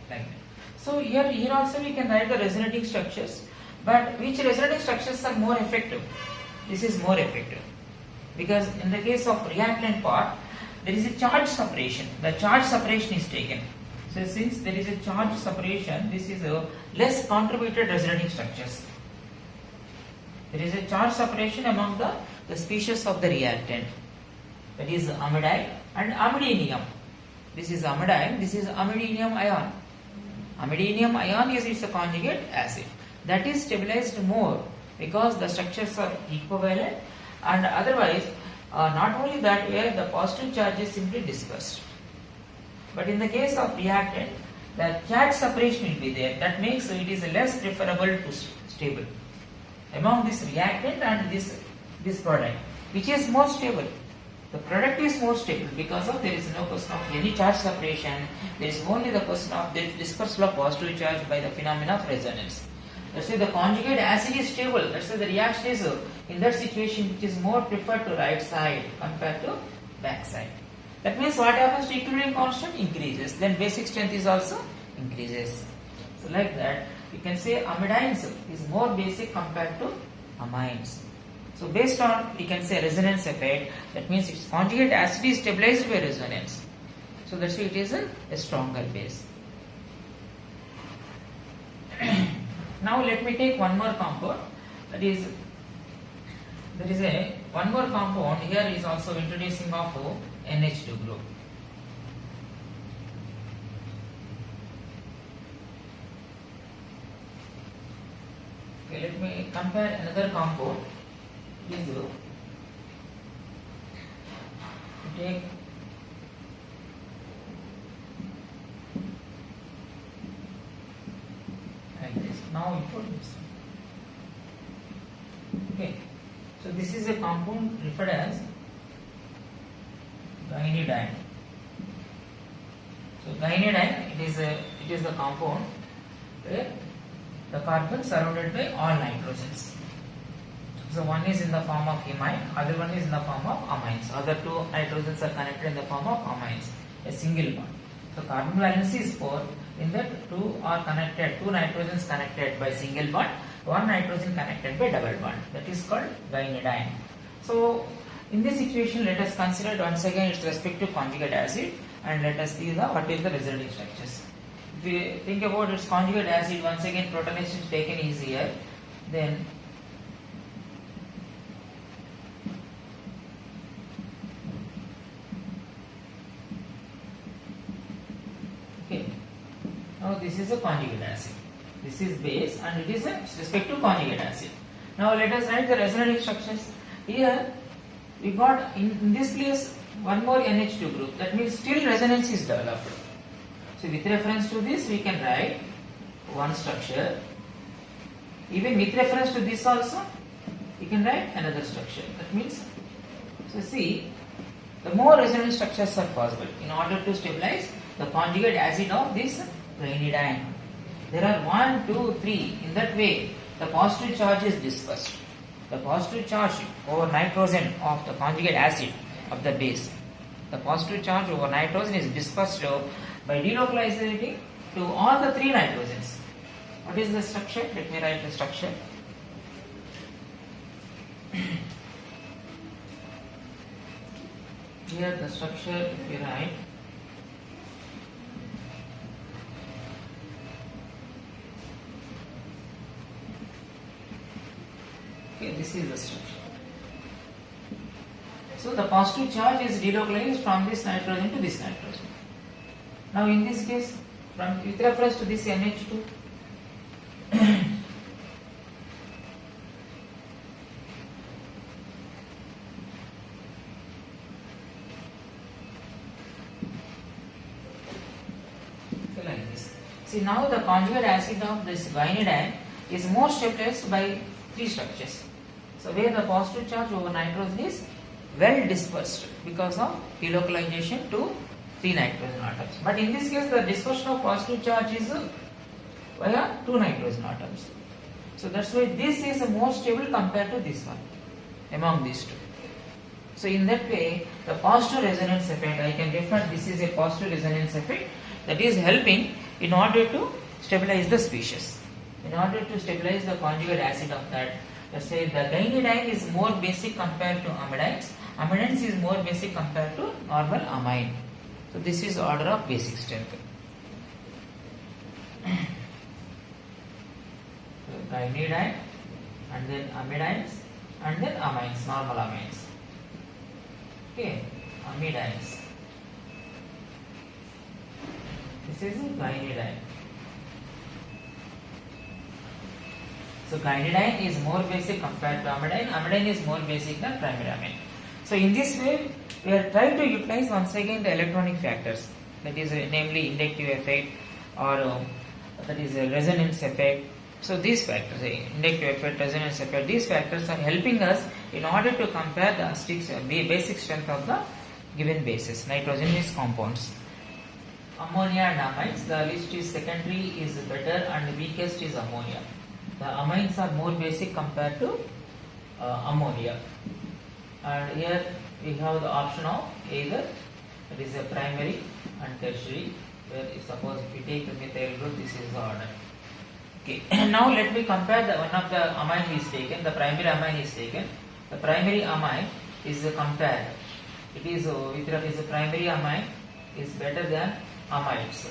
like that. So here also we can write the resonating structures, but which resonating structures are more effective? This is more effective because in the case of reactant part, there is a charge separation. The charge separation is taken. So since there is a charge separation, this is a less contributed resonating structures. There is a charge separation among the species of the reactant. That is amidine and amidinium. This is amidine, this is amidinium ion. Amidinium ion is its conjugate acid. That is stabilized more because the structures are equivalent, and otherwise not only that where the positive charge is simply dispersed. But in the case of reactant, the charge separation will be there. That makes it is less preferable to stable. Among this reactant and this product, which is more stable? The product is more stable because of there is no question of any charge separation. There is only the question of the dispersal of positive charge by the phenomena of resonance. Let's say the conjugate acid is stable. Let's say the reaction is in that situation which is more preferred to right side compared to back side. That means what happens to equilibrium constant? Increases. Then basic strength is also increases. So like that, you can say amidines is more basic compared to amines. So based on, we can say resonance effect, that means its conjugate acid is stabilized by resonance. So that's why it is a stronger base. Now let me take one more compound. That is, there is a one more compound here is also introducing of NH2 group. Okay, let me compare another compound. Is take like this. Now you put this. Okay, so this is a compound referred as guanidine. So guanidine, it is the compound where the carbon surrounded by all nitrogens. So one is in the form of imine, other one is in the form of amines. Other two nitrogens are connected in the form of amines, a single bond. So carbon valency is 4. In that two are connected, two nitrogens connected by single bond, one nitrogen connected by double bond. That is called guanidine. So in this situation, let us consider once again its respective conjugate acid, and let us see what is the resulting structures. If we think about its conjugate acid, once again protonation is taken is here. Then now this is a conjugate acid. This is base and it is a respective conjugate acid. Now let us write the resonating structures. Here we got in this place one more NH2 group. That means still resonance is developed. So with reference to this we can write one structure. Even with reference to this also we can write another structure. That means, so see, the more resonant structures are possible in order to stabilize the conjugate acid of this guanidine. There are 1, 2, 3. In that way, the positive charge is dispersed. The positive charge over nitrogen of the conjugate acid of the base. The positive charge over nitrogen is dispersed by delocalizing to all the 3 nitrogens. What is the structure? Let me write the structure. Here the structure, if we write, okay, this is the structure. So the positive charge is delocalized from this nitrogen to this nitrogen. Now in this case, with reference to this NH2, See, now the conjugate acid of this guanidine is more stabilized by three structures. So where the positive charge over nitrogen is well dispersed because of delocalization to 3 nitrogen atoms. But in this case, the dispersion of positive charge is via 2 nitrogen atoms. So that's why this is more stable compared to this one among these two. So in that way, the positive resonance effect, I can refer this is a positive resonance effect that is helping in order to stabilize the species. In order to stabilize the conjugate acid of that, let's say the guanidine is more basic compared to amidines. Amidines is more basic compared to normal amine. So this is order of basic strength. So guanidine and then amidines and then amines, normal amines. Okay, amidines. This is guanidine. So guanidine is more basic compared to amidine. Amidine is more basic than primary amine. So in this way, we are trying to utilize once again the electronic factors, that is namely inductive effect or that is a resonance effect. So these factors, inductive effect, resonance effect, these factors are helping us in order to compare the basic strength of the given bases, nitrogenous compounds. Ammonia and amines, the least is secondary is better and the weakest is ammonia. The amines are more basic compared to ammonia. And here we have the option of either that is a primary and tertiary, where if suppose if we take the methyl group, this is the order. Okay, now let me compare the one of the amine is taken, the primary amine is taken. The primary amine is compared. It is with the primary amine is better than amides.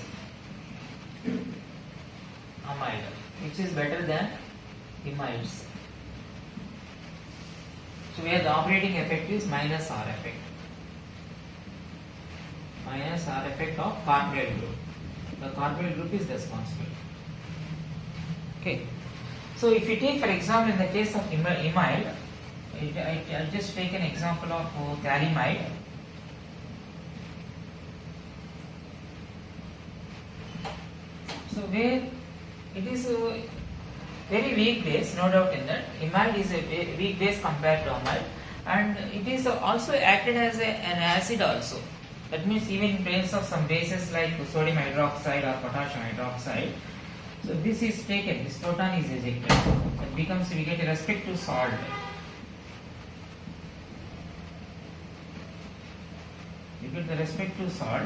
Amide, which is better than imides. So where the operating effect is minus R effect. Minus R effect of carbonyl group. The carbonyl group is responsible. Okay. So if you take for example in the case of imide, I'll just take an example of thalamide. So where it is a very weak base, no doubt in that. Imide is a weak base compared to amide, and it is also acted as an acid also. That means even in presence of some bases like sodium hydroxide or potassium hydroxide, so this is taken, this proton is ejected. It becomes, we get a respective salt. You get the respective salt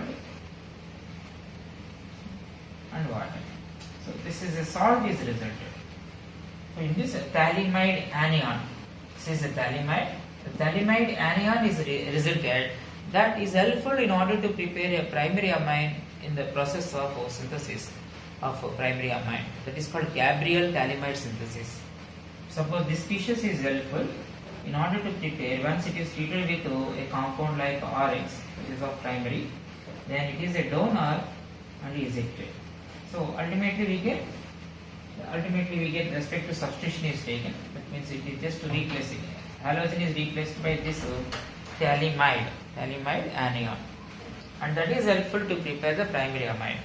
and water. So this is a salt is resulted. So in this thalamide anion, this is a thalamide. The thalamide anion is resulted. That is helpful in order to prepare a primary amine in the process of synthesis of primary amine. That is called Gabriel thalamide synthesis. Suppose this species is helpful in order to prepare, once it is treated with a compound like RX, which is of primary, then it is a donor and ejected. So ultimately we get respective substitution is taken. That means it is just to replace it. Halogen is replaced by this thalamide anion, and that is helpful to prepare the primary amine.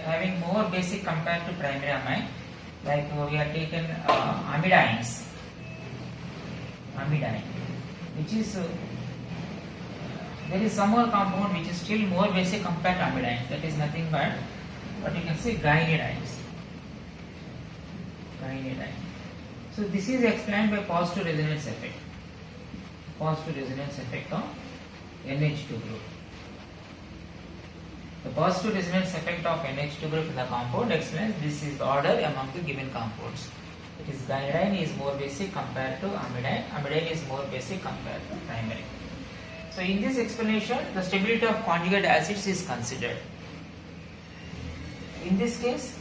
Having more basic compared to primary amine, like we have taken amidines, which is there is some more compound which is still more basic compared to amidines. That is nothing but what you can say guanidines. So this is explained by positive resonance effect. Positive resonance effect of NH2 group. The positive resonance effect of NH2 group in the compound explains this is the order among the given compounds. It is guanidine is more basic compared to amidine. Amidine is more basic compared to primary. So in this explanation, the stability of conjugate acids is considered. In this case,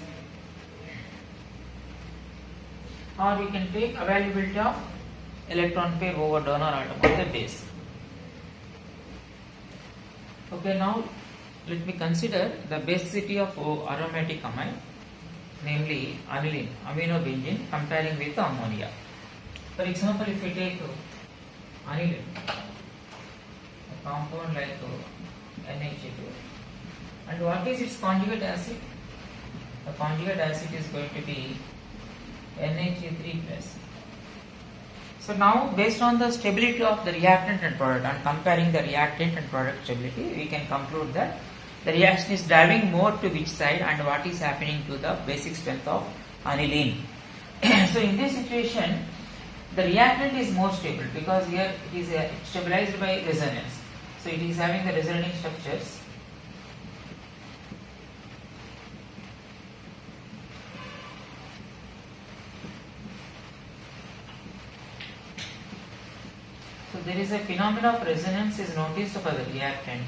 or we can take availability of electron pair over donor atom of the base. Okay, now let me consider the basicity of aromatic amine, namely aniline, aminobenzene, comparing with ammonia. For example, if we take aniline, a compound like NH2, And what is its conjugate acid? The conjugate acid is going to be NH3 plus. So now, based on the stability of the reactant and product and comparing the reactant and product stability, we can conclude that the reaction is driving more to which side and what is happening to the basic strength of aniline. So in this situation, the reactant is more stable because here it is stabilized by resonance. So it is having the resonating structures. So there is a phenomenon of resonance is noticed for the reactant.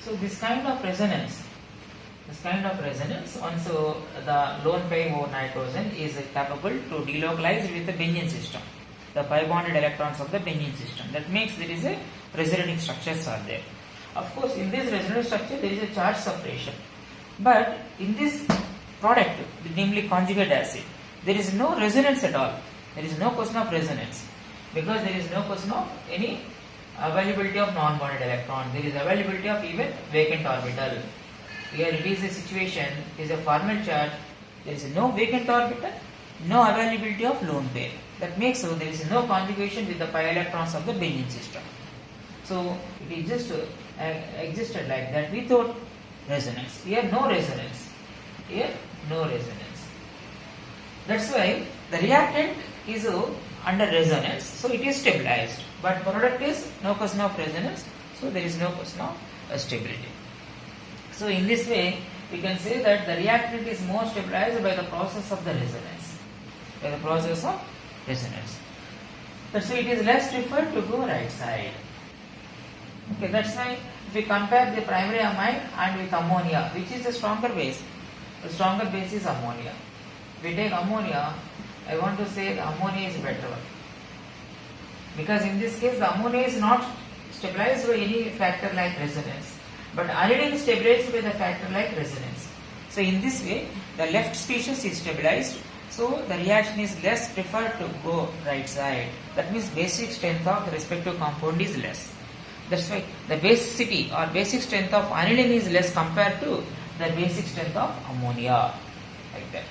So this kind of resonance, once the lone pi over nitrogen is capable to delocalize with the Benzian system, the pi bonded electrons of the Benzian system. That makes there is a resonating structures are there. Of course, in this resonating structure there is a charge separation, but in this product, namely conjugate acid, there is no resonance at all. There is no question of resonance because there is no question of any availability of non-bonded electron. There is availability of even vacant orbital. Here it is a situation, it is a formal charge, there is no vacant orbital, no availability of lone pair. That makes so there is no conjugation with the pi electrons of the Benzian system. So it is just existed like that without resonance. Here no resonance. Here no resonance. That's why the reactant is under resonance, so it is stabilized. But product is no question of resonance, so there is no question of stability. So in this way, we can say that the reactant is more stabilized by the process of the resonance. That's why it is less preferred to go right side. Okay, that's why if we compare the primary amine and with ammonia, which is the stronger base? The stronger base is ammonia. If we take ammonia, I want to say the ammonia is better. Because in this case, the ammonia is not stabilized by any factor like resonance, but aniline is stabilized by the factor like resonance. So in this way, the left species is stabilized, so the reaction is less preferred to go right side. That means basic strength of the respective compound is less. That's why the basicity or basic strength of aniline is less compared to the basic strength of ammonia. Like that.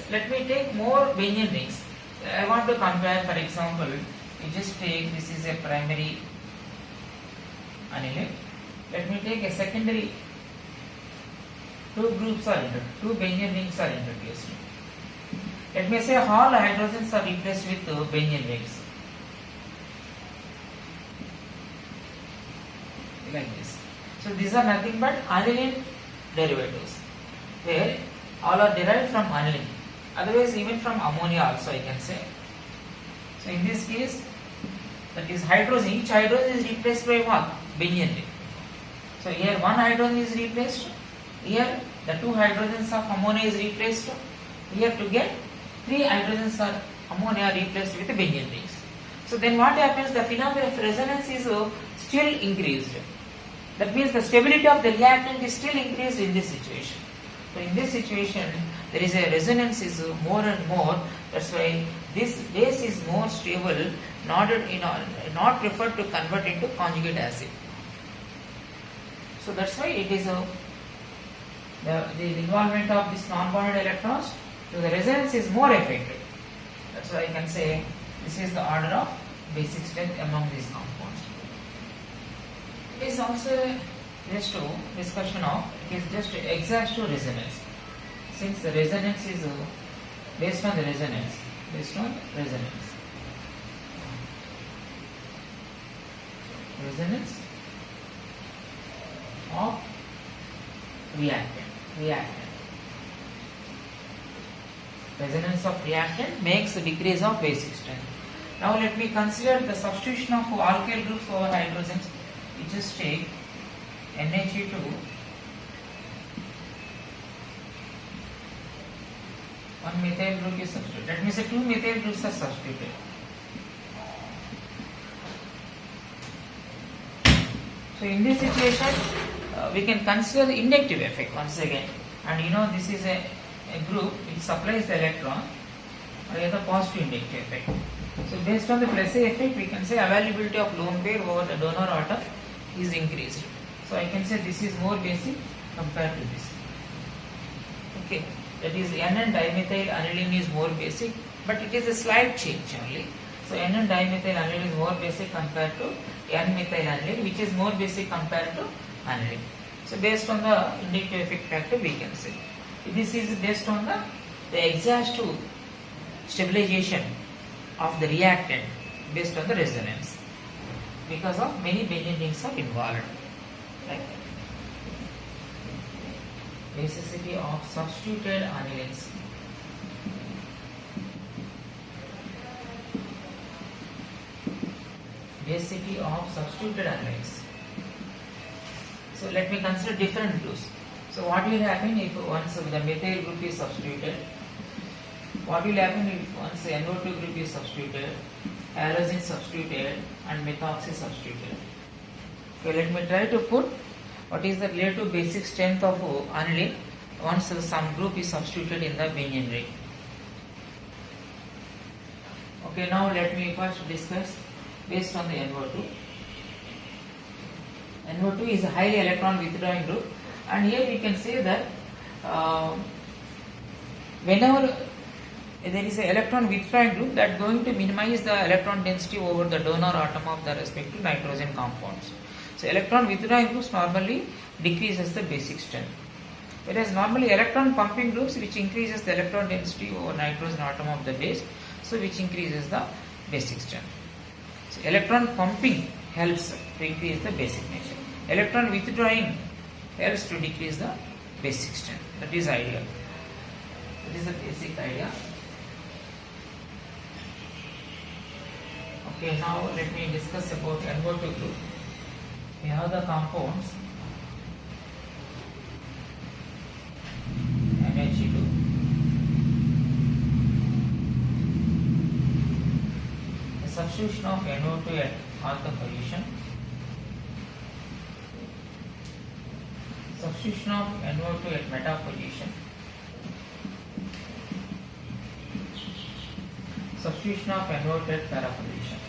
Let me take more Benzian rings. I want to compare, for example, you just take, this is a primary aniline. Let me take a secondary, two Benzian rings are introduced. Let me say all hydrogens are replaced with Benzian rings. Like this. So these are nothing but aniline derivatives, where all are derived from aniline. Otherwise, even from ammonia also I can say. So in this case, that is hydrogen, each hydrogen is replaced by what? Benzian ring. So here one hydrogen is replaced, here the two hydrogens of ammonia is replaced, here to get three hydrogens of ammonia replaced with Benzian rings. So then what happens? The phenomenon of resonance is still increased. That means the stability of the reactant is still increased in this situation. So in this situation, there is a resonance is more and more. That's why this base is more stable, not preferred to convert into conjugate acid. So that's why it is the involvement of this non-bonded electrons. So the resonance is more effective. That's why I can say this is the order of basic strength among these compounds. It is also just a discussion of, it is just exact to resonance. Since the resonance is based on the resonance, resonance of reactant. Resonance of reactant makes a decrease of basic strength. Now let me consider the substitution of alkyl groups over hydrogens. We just take NHE2 one methyl group is substituted. Let me say two methyl groups are substituted. So in this situation, we can consider the inductive effect once again. And this is a group which supplies the electron by the positive inductive effect. So based on the Plessey effect, we can say availability of lone pair over the donor atom is increased. So I can say this is more basic compared to this. Okay, that is N and dimethyl aniline is more basic, but it is a slight change only. So N and dimethyl aniline is more basic compared to N methyl aniline, which is more basic compared to aniline. So based on the inductive effect factor, we can say this is based on the exhaustive stabilization of the reactant based on the resonance, because of many benzene rings are involved. Right? Basicity of substituted anilines. Basicity of substituted anilines. So let me consider different groups. So what will happen if once the methyl group is substituted? What will happen if once the NO2 group is substituted, halogen substituted and methoxy substituted? Okay, let me try to put what is the relative basic strength of aniline once some group is substituted in the benzene ring. Okay, now let me first discuss based on the NO2. NO2 is a highly electron withdrawing group, and here we can say that whenever there is an electron withdrawing group, that going to minimize the electron density over the donor atom of the respective nitrogen compounds. So electron withdrawing groups normally decreases the basic strength, whereas normally electron pumping groups which increases the electron density over nitrogen atom of the base, so which increases the basic strength. So electron pumping helps to increase the basic nature. Electron withdrawing helps to decrease the basic strength. That is ideal. That is the basic idea. Okay, now let me discuss about NO2 group. We have the compounds NH2, the substitution of NO2 at alpha position, substitution of NO2 at meta position, substitution of NO2 at para position.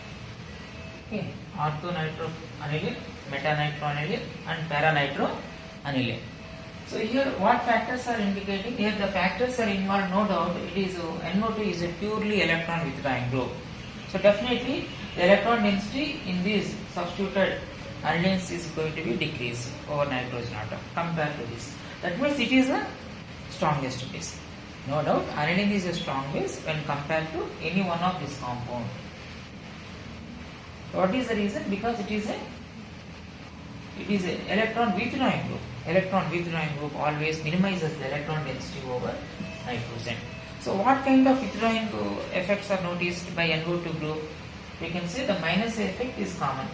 Okay, orthonitro-aniline, meta-nitro-aniline and para-nitro-aniline. So here what factors are indicating? Here the factors are involved, no doubt. It is NO2 is a purely electron withdrawing group. So definitely the electron density in these substituted anilines is going to be decreased over nitrogen atom compared to this. That means it is the strongest base. No doubt aniline is a strong base when compared to any one of these compounds. What is the reason? Because it is an electron withdrawing group. Electron withdrawing group always minimizes the electron density over nitrogen. So what kind of withdrawing effects are noticed by NO2 group? We can say the minus effect is common.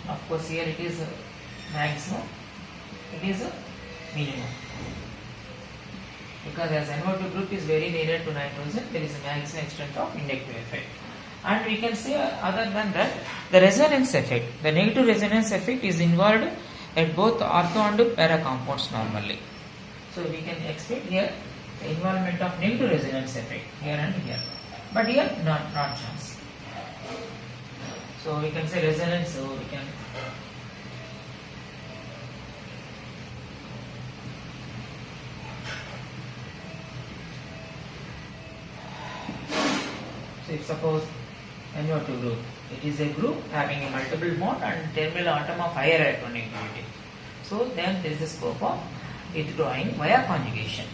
Of course here it is a maximum, it is a minimum. Because as NO2 group is very near to nitrogen, there is a maximum extent of inductive effect. And we can say other than that, the resonance effect, the negative resonance effect is involved at both ortho and para compounds normally. So we can expect here the involvement of negative resonance effect here and here. But here not chance. So we can say resonance, so we can so if suppose NO2 group, it is a group having a multiple bond and terminal atom of higher electronegativity. So then there is a scope of withdrawing via conjugation.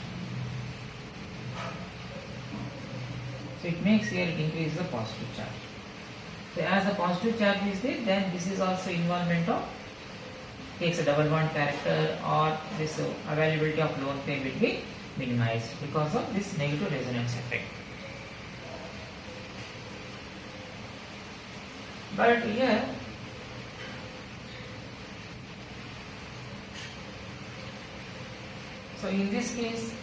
So it makes here it increases the positive charge. So as the positive charge is there, then this is also involvement of takes a double bond character, or this availability of lone pair will be minimized because of this negative resonance effect. But here so in this case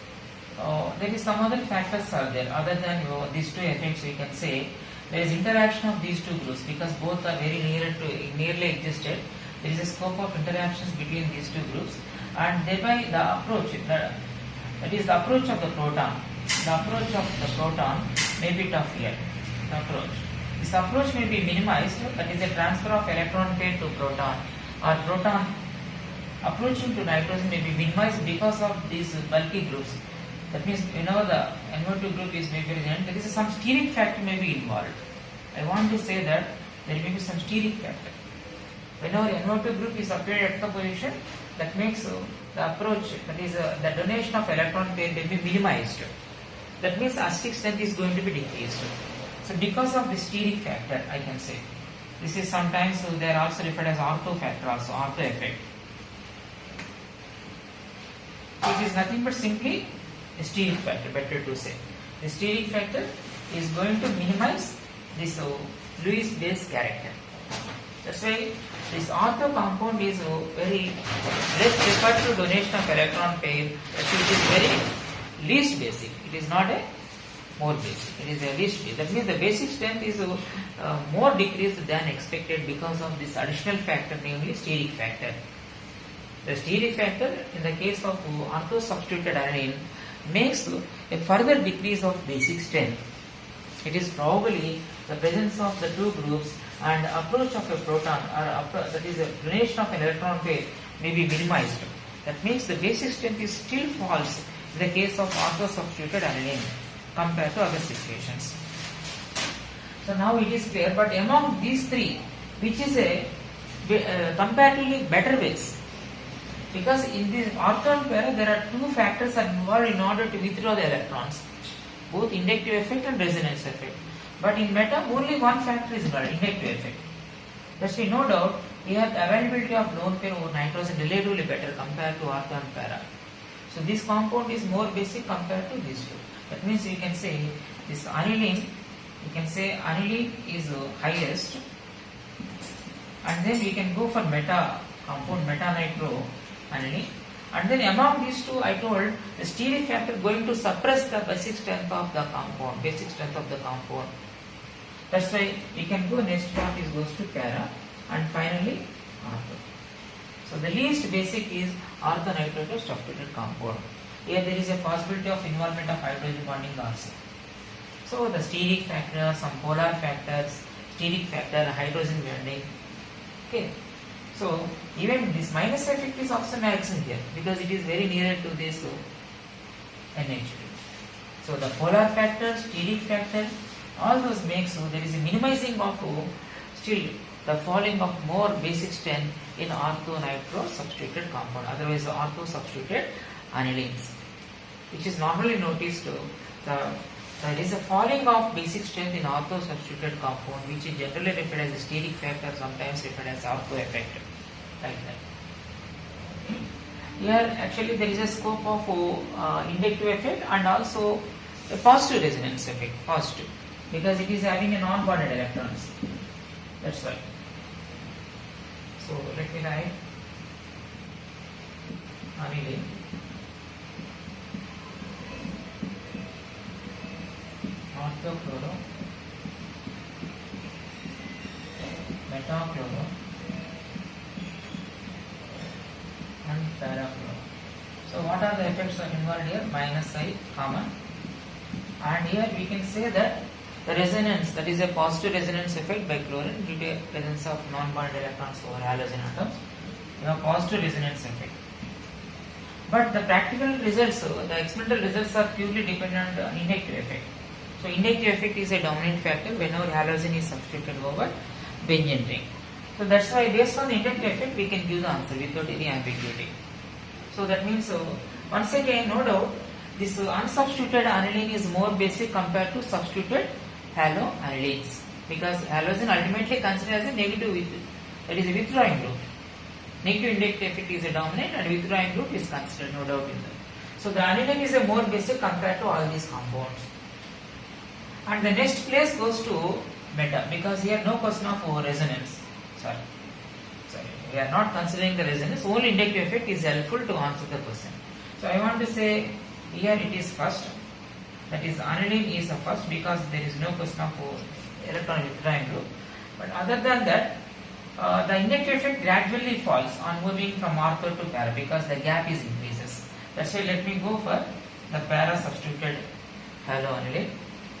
there is some other factors are there other than these two effects. We can say there is interaction of these two groups because both are very nearly existed. there is a scope of interactions between these two groups, and thereby the approach, that is the approach of the proton. The approach of the proton may be tough here. The approach. This approach may be minimized, that is a transfer of electron pair to proton, or proton approaching to nitrogen may be minimized because of these bulky groups. That means whenever the NO2 group is maybe present, there is some steric factor may be involved. I want to say that there may be some steric factor. Whenever NO2 group is appeared at the position, that makes the approach, that is the donation of electron pair may be minimized. That means acidic strength is going to be decreased. So because of the steric factor, I can say. This is sometimes they are also referred as ortho factor, also ortho effect. It is nothing but simply a steric factor, better to say. The steric factor is going to minimize this Lewis base character. That's why this ortho compound is very less preferred to donation of electron pair. Actually, it is very least basic. It is not a more basic. It is a least basic. That means the basic strength is more decreased than expected because of this additional factor, namely steric factor. The steric factor in the case of ortho substituted aniline makes a further decrease of basic strength. It is probably the presence of the two groups and approach of a proton, or that is a donation of an electron pair, may be minimized. That means the basic strength is still false in the case of ortho substituted aniline compared to other situations. So now it is clear, but among these three, which is a comparatively better base? Because in this ortho pair, there are two factors are involved in order to withdraw the electrons, both inductive effect and resonance effect. But in meta, only one factor is involved, inductive effect. Thus, we no doubt we have the availability of lone pair over nitrogen relatively better compared to ortho and para. So this compound is more basic compared to these two. That means you can say this aniline, you can say aniline is highest, and then we can go for meta compound, meta nitro aniline, and then among these two I told the steric factor going to suppress the basic strength of the compound, That's why we can go next part is goes to para, and finally ortho. So the least basic is ortho-nitrogen substituted compound. Here there is a possibility of involvement of hydrogen bonding also. So the steric factor, some polar factors, steric factor, hydrogen bonding. Okay. So even this minus effect is also maximum here because it is very near to this NH2. So the polar factor, steric factor, all those make so there is a minimizing of still the falling of more basic strength in ortho-nitro substituted compound, otherwise the ortho substituted anilines, which is normally noticed there is a falling of basic strength in ortho substituted compound, which is generally referred as a steric factor, sometimes referred as ortho effect, like that. Here actually there is a scope of inductive effect and also a positive resonance effect, positive, because it is having a non-bonded electrons. That's why. So let me write aniline, orthochloro, metachloro, and parachloro. So what are the effects are involved here? Minus I common, and here we can say that the resonance, that is a positive resonance effect by chlorine due to presence of non-bonded electrons over halogen atoms. You have positive resonance effect. But the practical results, the experimental results are purely dependent on inductive effect. So inductive effect is a dominant factor whenever halogen is substituted over benzene ring. So that's why based on the inductive effect we can give the answer without any ambiguity. So that means once again no doubt this unsubstituted aniline is more basic compared to substituted haloanilines, because halogen ultimately considered as a negative, that is a withdrawing group. Negative inductive effect is a dominant and withdrawing group is considered, no doubt in that. So the aniline is a more basic compared to all these compounds. And the next place goes to meta, because here no question of resonance. Sorry, we are not considering the resonance, only inductive effect is helpful to answer the question. So I want to say here it is first, that is aniline is the first because there is no question of electron withdrawing group. But other than that, the inductive effect gradually falls on moving from ortho to para because the gap is increases. That's why let me go for the para substituted haloaniline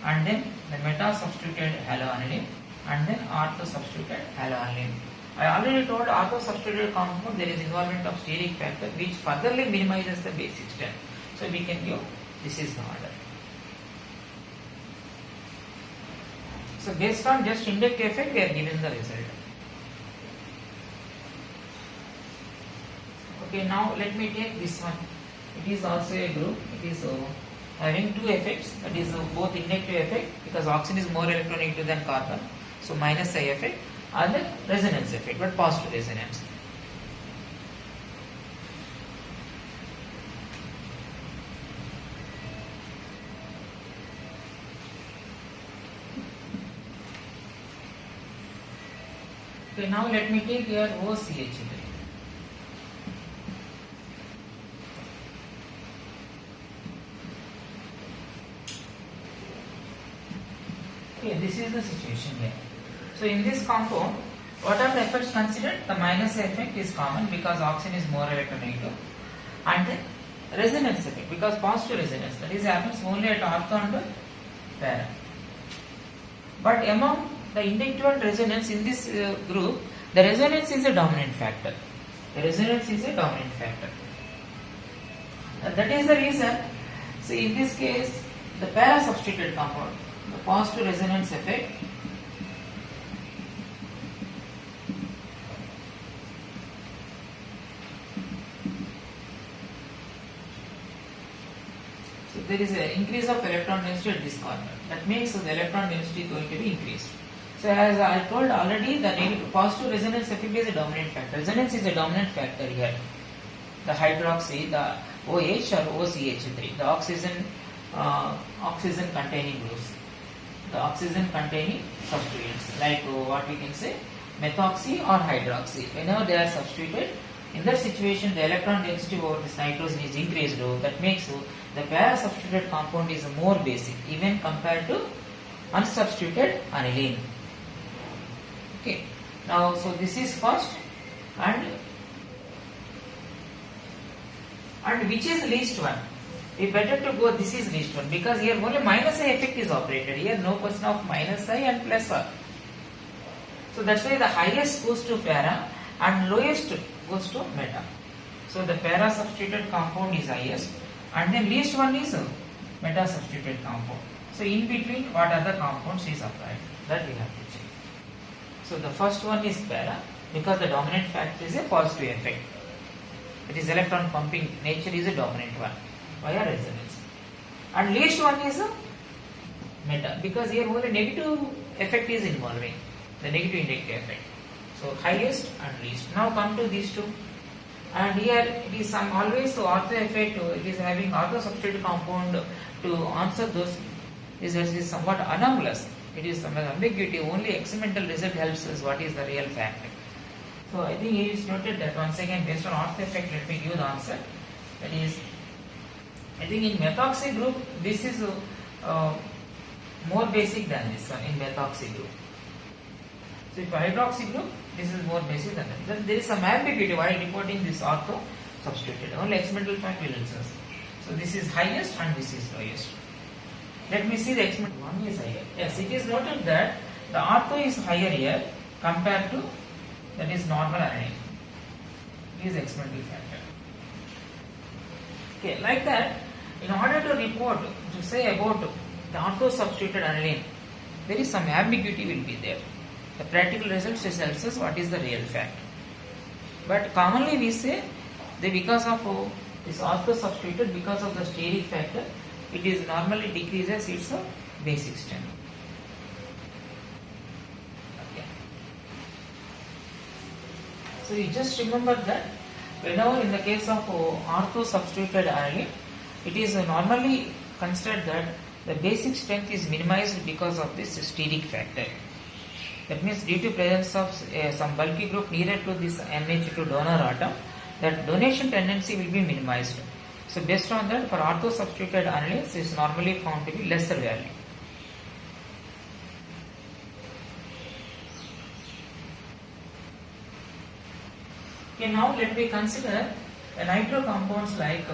and then the meta substituted haloaniline and then ortho substituted haloaniline. I already told ortho substituted compound there is involvement of steric factor which furtherly minimizes the basic strength. So we can give this is the order. So based on just inductive effect we are given the result. Okay, now let me take this one. It is also a group. It is having two effects. That is both inductive effect because oxygen is more electronegative than carbon. So minus I effect and the resonance effect, but positive resonance. Okay, now let me take here OCH3. Okay, this is the situation here. So in this compound, what are the effects considered? The minus effect is common because oxygen is more electronegative, and then resonance effect because positive resonance that is happens only at ortho and para. But among the inductive and resonance in this group, the resonance is a dominant factor. The resonance is a dominant factor. And that is the reason. See, in this case, the para substituted compound, the positive resonance effect there is an increase of electron density at this corner. That means the electron density is going to be increased. So as I told already, the positive resonance effect is a dominant factor. Resonance is a dominant factor here. The hydroxy, the OH or OCH3, the oxygen containing groups, the oxygen containing substituents like what we can say methoxy or hydroxy. Whenever they are substituted, in that situation the electron density over this nitrogen is increased. That makes the para substituted compound is more basic even compared to unsubstituted aniline. Okay. Now, so this is first and which is least one? We better to go this is least one because here only minus I effect is operated. Here no question of minus I and plus I. So that's why the highest goes to para and lowest goes to meta. So the para substituted compound is highest and then least one is meta substituted compound. So in between what other compounds is applied, that we have to check. So the first one is para because the dominant factor is a positive effect. It is electron pumping nature is a dominant one via resonance. And least one is a meta because here only negative effect is involving, the negative inductive effect. So highest and least. Now come to these two. And here it is some always ortho effect, it is having ortho substituted compound to answer those is somewhat anomalous. It is some ambiguity, only experimental result helps us what is the real fact. So I think it is noted that once again based on ortho effect let me give the answer. That is, I think in methoxy group this is more basic than this one in methoxy group. So if hydroxy group, this is more basic than that. Then there is some ambiguity while reporting this ortho substituted. Only experimental fact will answer. So this is highest and this is lowest. Let me see the experimental one is higher. Yes, it is noted that the ortho is higher here compared to that is normal aniline. It is experimental factor. Okay, like that, in order to report, to say about the ortho substituted aniline, there is some ambiguity will be there. The practical results tells us what is the real fact. But commonly we say that because of this ortho substituted, because of the steric factor, it is normally decreases its basic strength. Okay. So you just remember that whenever in the case of ortho substituted aniline, it is normally considered that the basic strength is minimized because of this steric factor. That means due to presence of some bulky group nearer to this NH2 donor atom, that donation tendency will be minimized. So based on that, for ortho substituted anilines is normally found to be lesser value. Okay, now let me consider the nitro compounds like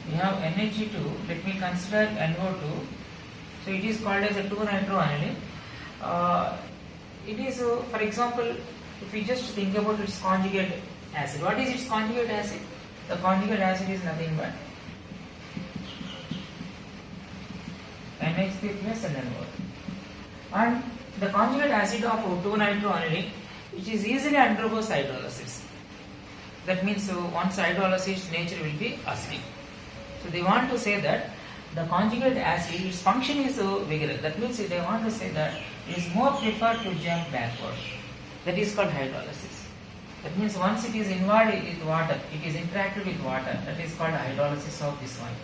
we have NH2. Let me consider NO2. So it is called as a 2-nitroaniline. It is, for example, if we just think about its conjugate acid. What is its conjugate acid? The conjugate acid is nothing but NH3 plus NO. And the conjugate acid of 2-nitroaniline, which is easily undergoes hydrolysis. That means once hydrolysis, nature will be acidic. So they want to say that the conjugate acid, its function is vigorous. That means they want to say that it is more preferred to jump backward. That is called hydrolysis. That means once it is involved with water, it is interacted with water. That is called hydrolysis of this one.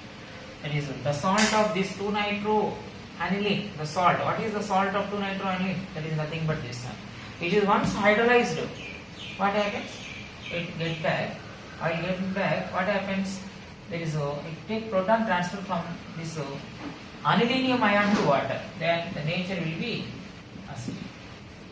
That is the salt of this 2-nitroaniline. The salt. What is the salt of 2-nitroaniline? That is nothing but this one. Which is once hydrolyzed. What happens? It gets back. While getting back, what happens? There is it take proton transfer from this anilinium ion to water. Then the nature will be acidic.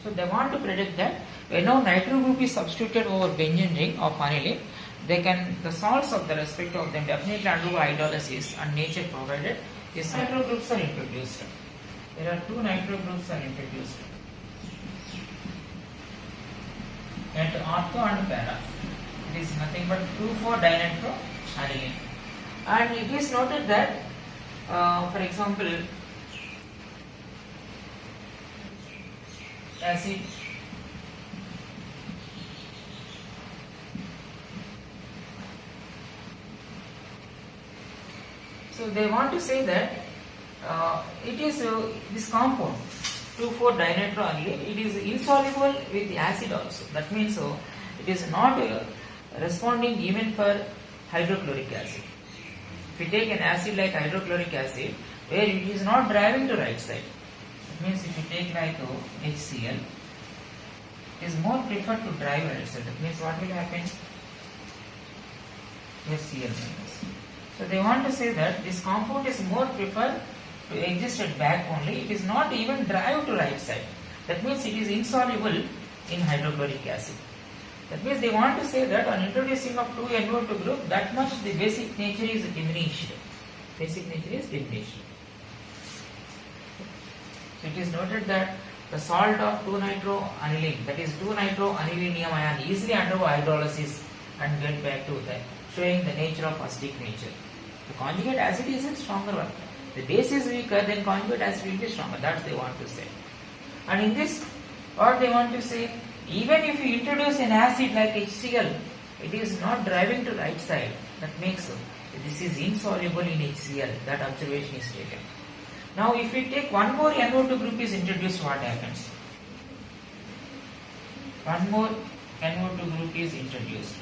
So they want to predict that when now nitro group is substituted over benzene ring of aniline, the salts of the respect of them definitely undergo hydrolysis and nature provided these nitro groups are introduced. There are 2 nitro groups are introduced. And ortho and para. It is nothing but 2,4-dinitroaniline. And it is noted that, for example, acid so they want to say that it is this compound 2,4-dinitroaniline, it is insoluble with the acid also. That means it is not responding even for hydrochloric acid. If you take an acid like hydrochloric acid, where it is not driving to right side, it means if you take like HCl, it is more preferred to drive right side. That means what will happen? HCl minus. So they want to say that this compound is more preferred to exist at back only. It is not even drive to right side. That means it is insoluble in hydrochloric acid. That means they want to say that on introducing of 2NO2 group, that much the basic nature is diminished. Basic nature is diminished. So it is noted that the salt of 2-nitroaniline, that is 2-nitroanilinium ion, easily undergo hydrolysis and get back to that, showing the nature of acidic nature. The conjugate acid is a stronger one. The base is weaker, then conjugate acid will be stronger. That's they want to say. And in this, what they want to say, even if you introduce an acid like HCl, it is not driving to right side. That makes this is insoluble in HCl. That observation is taken. Now, if we take one more NO2 group is introduced, what happens? One more NO2 group is introduced.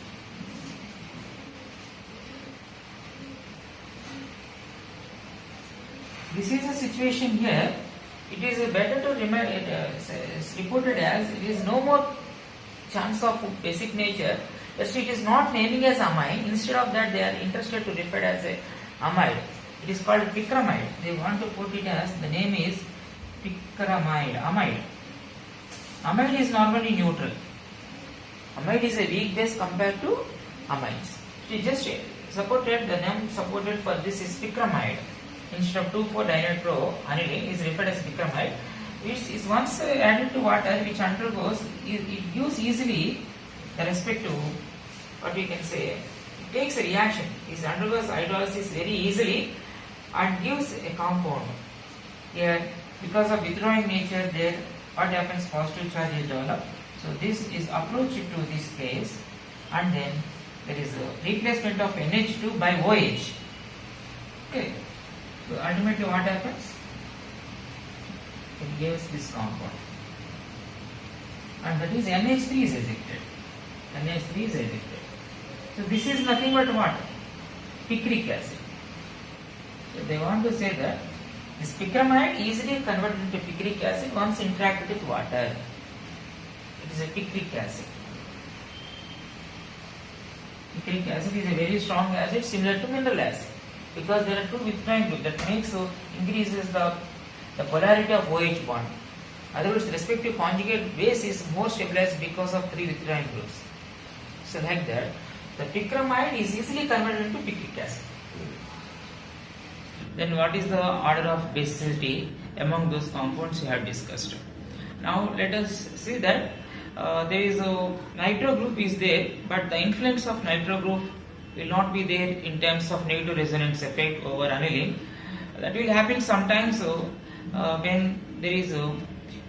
This is a situation here. It is better to remember it is reported as it is no more chance of basic nature. Just it is not naming as amine. Instead of that, they are interested to refer it as a amide. It is called picramide. They want to put it as the name is picramide. Amide. Amide is normally neutral. Amide is a weak base compared to amines. It just supported the name supported for this is picramide. Instead of 2,4-dinitroaniline is referred as picramide, which is once added to water, which undergoes, it gives easily the respect to what we can say, it takes a reaction, it undergoes hydrolysis very easily and gives a compound. Here, because of withdrawing nature, there what happens? Positive charge is developed. So this is approached to this place, and then there is a replacement of NH2 by OH. Okay. So ultimately what happens? It gives this compound. And that is NH3 is ejected. NH3 is ejected. So this is nothing but what? Picric acid. So they want to say that this picramide easily converted into picric acid once interacted with water. It is a picric acid. Picric acid is a very strong acid similar to mineral acid. Because there are two withdrawing groups, that makes increases the polarity of OH bond. Otherwise, respective conjugate base is more stabilized because of 3 withdrawing groups. So like that, the picramide is easily converted into picric acid. Then what is the order of basicity among those compounds we have discussed? Now let us see that there is a nitro group is there, but the influence of nitro group will not be there in terms of negative resonance effect over aniline. That will happen sometimes when there is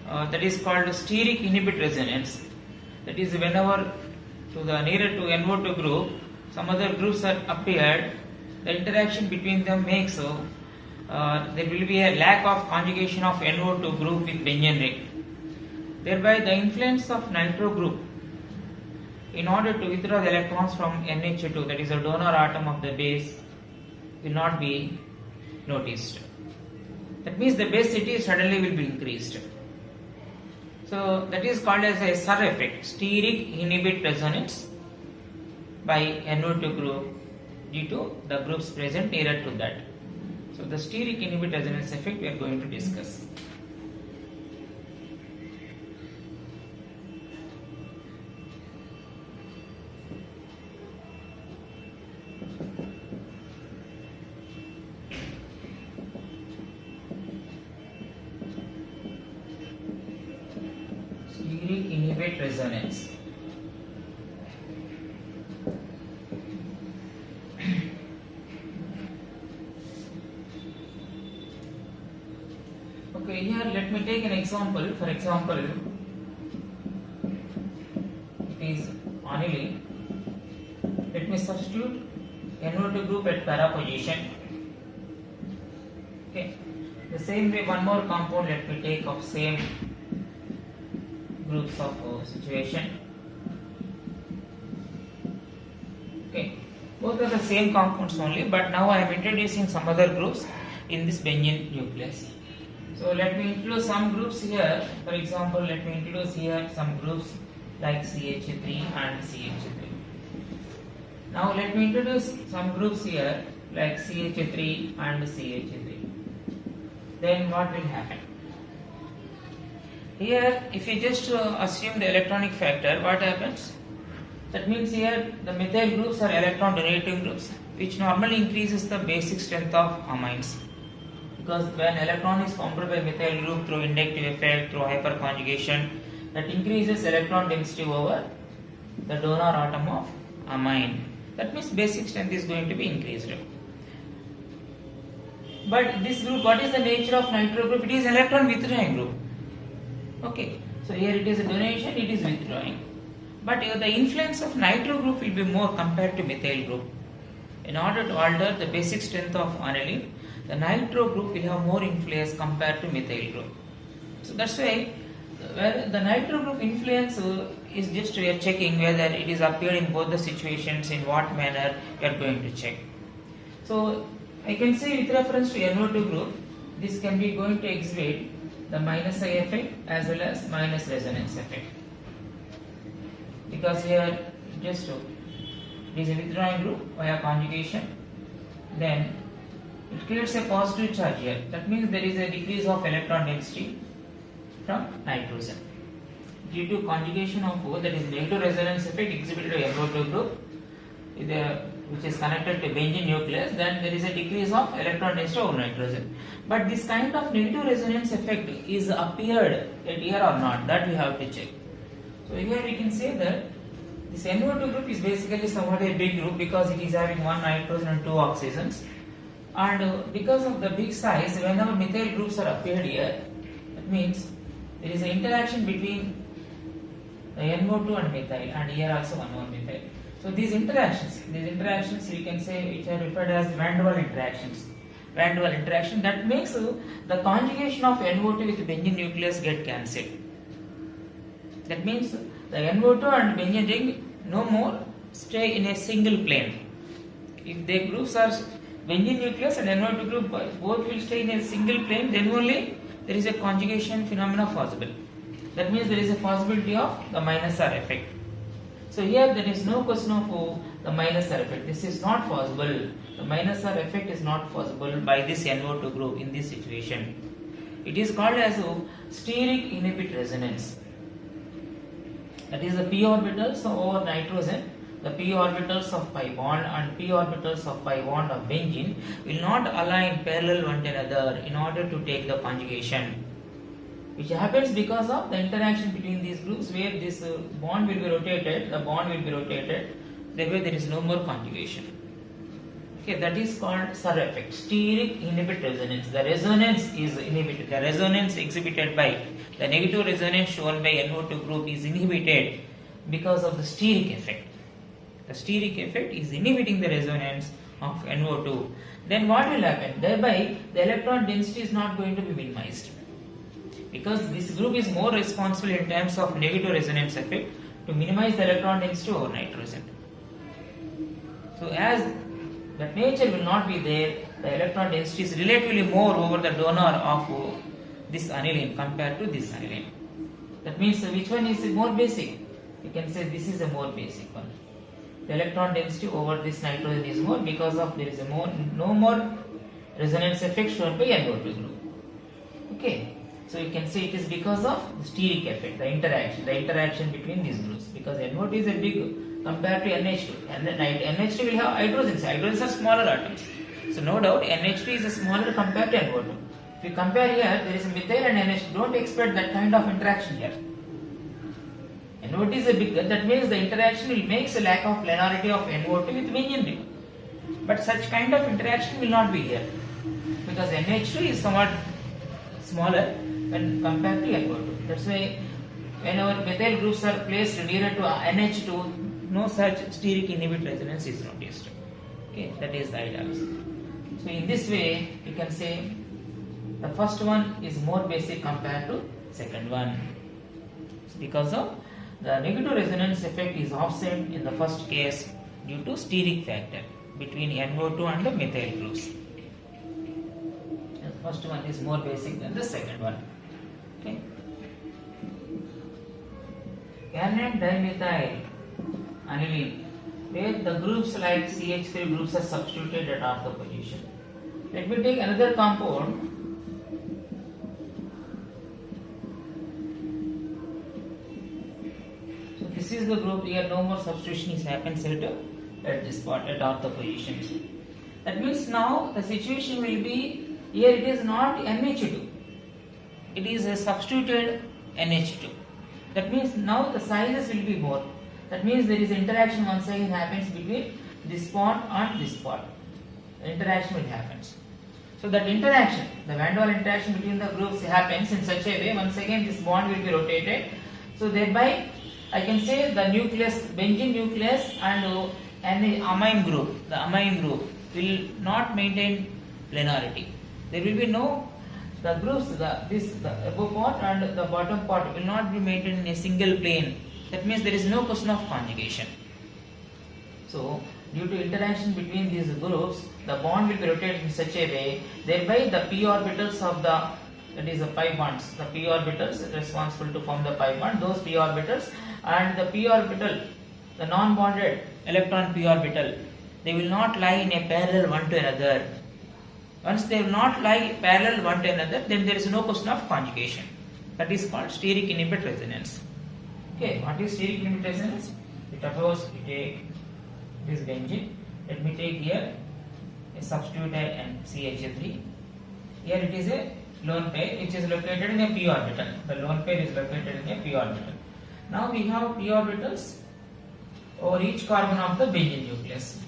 that is called steric inhibit resonance. That is whenever to the nearer to NO2 group, some other groups are appeared, the interaction between them makes there will be a lack of conjugation of NO2 group with benzene ring. Thereby the influence of nitro group in order to withdraw the electrons from NH2, that is a donor atom of the base, will not be noticed. That means the basicity suddenly will be increased. So that is called as a SIR effect, steric inhibit resonance by NO2 group due to the groups present nearer to that. So the steric inhibit resonance effect we are going to discuss. Steric inhibit resonance. Okay, here let me take an example. For example, it is aniline. Let me substitute NO2 group at para position. Okay, the same way one more compound let me take of same groups of situation. Okay, both are the same compounds only, but now I am introducing some other groups in this benzene nucleus. So let me introduce some groups here. For example, let me introduce here some groups like CH3 and CH3. Now let me introduce some groups here like CH3 and CH3. Then what will happen? Here, if you just assume the electronic factor, what happens? That means here the methyl groups are electron donating groups, which normally increases the basic strength of amines. Because when electron is formed by methyl group through inductive effect, through hyperconjugation, that increases electron density over the donor atom of amine. That means basic strength is going to be increased. But this group, what is the nature of nitro group? It is electron withdrawing group. Okay, so here it is a donation, it is withdrawing. But the influence of nitro group will be more compared to methyl group. In order to alter the basic strength of aniline, the nitro group will have more influence compared to methyl group. So that's why the nitro group influence is just we are checking whether it is appeared in both the situations, in what manner we are going to check. So I can say with reference to NO2 group, this can be going to exhibit the minus I effect as well as minus resonance effect. Because here just it is a withdrawing group via conjugation, then it creates a positive charge here. That means there is a decrease of electron density from nitrogen. Due to conjugation of O, that is negative resonance effect exhibited by NO2 group, which is connected to benzene nucleus, then there is a decrease of electron density over nitrogen. But this kind of negative resonance effect is appeared at here or not, that we have to check. So here we can say that this NO2 group is basically somewhat a big group because it is having one nitrogen and two oxygens. And because of the big size, whenever methyl groups are appeared here, that means there is an interaction between the NO2 and methyl, and here also one more methyl. So these interactions we can say which are referred as van der Waals interactions. Van der Waals interaction, that makes the conjugation of NO2 with benzene nucleus get cancelled. That means the NO2 and benzene ring no more stay in a single plane. If the groups are benzene nucleus and NO2 group both will stay in a single plane, then only there is a conjugation phenomena possible. That means there is a possibility of the minus R effect. So here there is no question of the minus R effect. This is not possible. The minus R effect is not possible by this NO2 group in this situation. It is called as a steric inhibit resonance. That is the p orbitals over nitrogen, the p orbitals of pi bond and p orbitals of pi bond of benzene will not align parallel one to another in order to take the conjugation, which happens because of the interaction between these groups, where this bond will be rotated, the bond will be rotated, thereby there is no more conjugation. Okay, that is called SIR effect, steric inhibit resonance. The resonance is inhibited. The resonance exhibited by the negative resonance shown by NO2 group is inhibited because of the steric effect. The steric effect is inhibiting the resonance of NO2. Then what will happen? Thereby the electron density is not going to be minimized, because this group is more responsible in terms of negative resonance effect to minimize the electron density over nitrogen. So as that nature will not be there, the electron density is relatively more over the donor of this aniline compared to this aniline. That means which one is more basic? You can say this is a more basic one. The electron density over this nitrogen is more because of there is no more resonance effect shown by NO2 group. Okay. So you can say it is because of the steric effect, the interaction between these groups, because NO2 is a big compared to NH2, and then NH2 will have hydrogens. Hydrogens are smaller atoms, so no doubt NH2 is a smaller compared to NO2. If you compare here, there is a methyl and NH2. Don't expect that kind of interaction here. NO2 is a bigger. That means the interaction will make a lack of planarity of NO2 with benzene ring. But such kind of interaction will not be here, because NH2 is somewhat smaller when compared to NO2. That's why whenever methyl groups are placed nearer to NH2, no such steric inhibit resonance is noticed. Okay, that is the idea. So in this way, you can say the first one is more basic compared to second one. So because of the negative resonance effect is offset in the first case due to steric factor between NO2 and the methyl groups. The first one is more basic than the second one. Okay. Guanine dimethyl aniline, where the groups like CH3 groups are substituted at ortho position. Let me take another compound. So this is the group. Here no more substitution is happens at this spot at ortho positions. That means now the situation will be here. It is not NH2. It is a substituted NH2. That means now the sizes will be more. That means there is interaction once again happens between this spot and this spot. The interaction will happen. So that interaction, the van der Waals interaction between the groups happens in such a way. Once again this bond will be rotated. So thereby I can say the nucleus, benzene nucleus and an amine group, the amine group will not maintain planarity. There will be no, the groups, the above part and the bottom part will not be maintained in a single plane. That means there is no question of conjugation. So due to interaction between these groups, the bond will be rotated in such a way, thereby the p orbitals of the, that is the pi bonds, the p orbitals responsible to form the pi bond, those p orbitals and the p orbital, the non-bonded electron p orbital, they will not lie in a parallel one to another. Once they will not lie parallel one to another, then there is no question of conjugation. That is called steric inhibit resonance. Okay, what is steric inhibit resonance? Suppose we take this benzene. Let me take here a substitute and CH3. Here it is a lone pair which is located in a p orbital. The lone pair is located in a p orbital. Now we have p orbitals over each carbon of the benzene nucleus.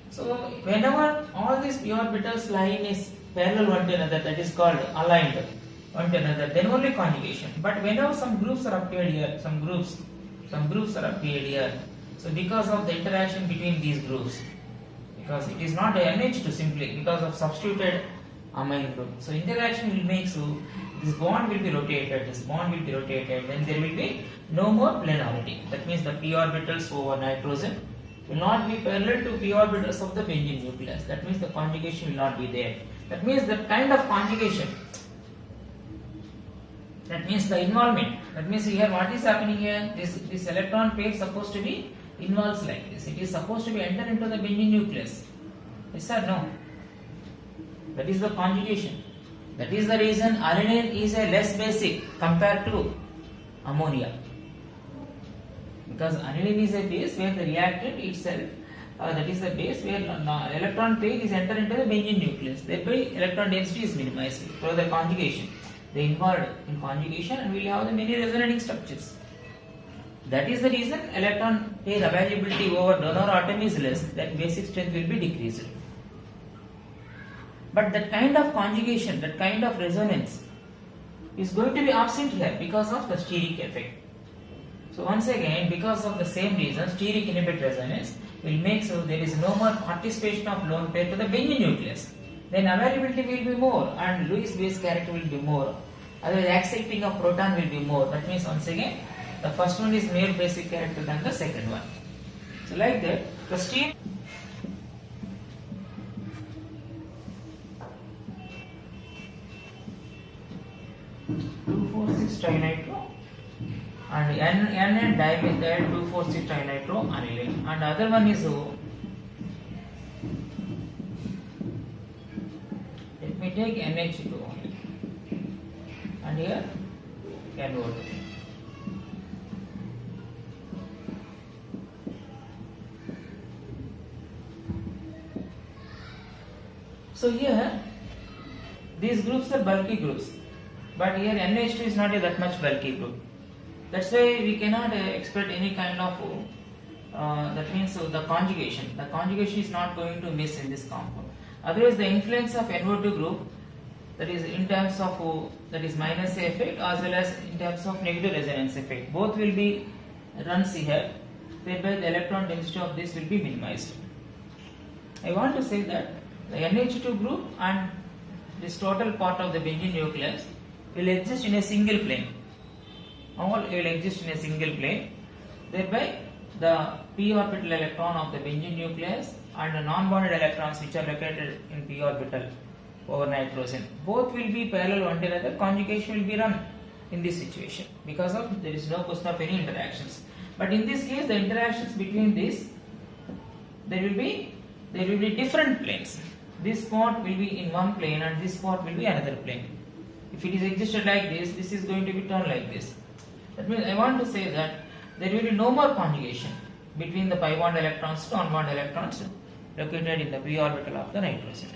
So whenever all these p orbitals lie in a parallel one to another, that is called aligned one to another, then only conjugation. But whenever some groups are appeared here, some groups are appeared here. So because of the interaction between these groups, because it is not a NH2 simply because of substituted amine group. So interaction will make so this bond will be rotated, then there will be no more planarity. That means the p orbitals over nitrogen will not be parallel to p orbitals of the benzene nucleus. That means the conjugation will not be there. That means the kind of conjugation, that means the involvement. That means here what is happening here? This electron pair is supposed to be involves like this. It is supposed to be enter into the benzene nucleus. Yes or no? That is the conjugation. That is the reason aniline is a less basic compared to ammonia. Because aniline is a base where the reactant itself, that is the base where electron pair is entered into the benzene nucleus. Thereby electron density is minimized through the conjugation. They involved in conjugation and we will have the many resonating structures. That is the reason electron pair availability over donor atom is less, that basic strength will be decreased. But that kind of conjugation, that kind of resonance is going to be absent here because of the steric effect. So once again, because of the same reason, steric inhibit resonance will make so there is no more participation of lone pair to the benzene nucleus. Then availability will be more and Lewis base character will be more. Otherwise accepting of proton will be more. That means once again, the first one is more basic character than the second one. So like that, the steric 2,4,6 trinitro and N dimethyl 2,4,6 trinitro aniline, and other one is let me take NH2 only, and here NO2. So here these groups are bulky groups, but here NH2 is not a that much bulky group. That's why we cannot expect any kind of that means the conjugation. The conjugation is not going to miss in this compound. Otherwise, the influence of NO2 group, that is in terms of that is minus A effect as well as in terms of negative resonance effect, both will be runs here. Thereby, the electron density of this will be minimized. I want to say that the NH2 group and this total part of the benzene nucleus will exist in a single plane. All will exist in a single plane. Thereby, the p orbital electron of the benzene nucleus and the non-bonded electrons which are located in p orbital over nitrogen, both will be parallel one to another. Conjugation will be run in this situation because of there is no question of any interactions. But in this case, the interactions between this, there will be different planes. This part will be in one plane and this part will be another plane. If it is existed like this, this is going to be turned like this. That means I want to say that there will be no more conjugation between the pi bond electrons to non-bond electrons located in the p orbital of the nitrogen.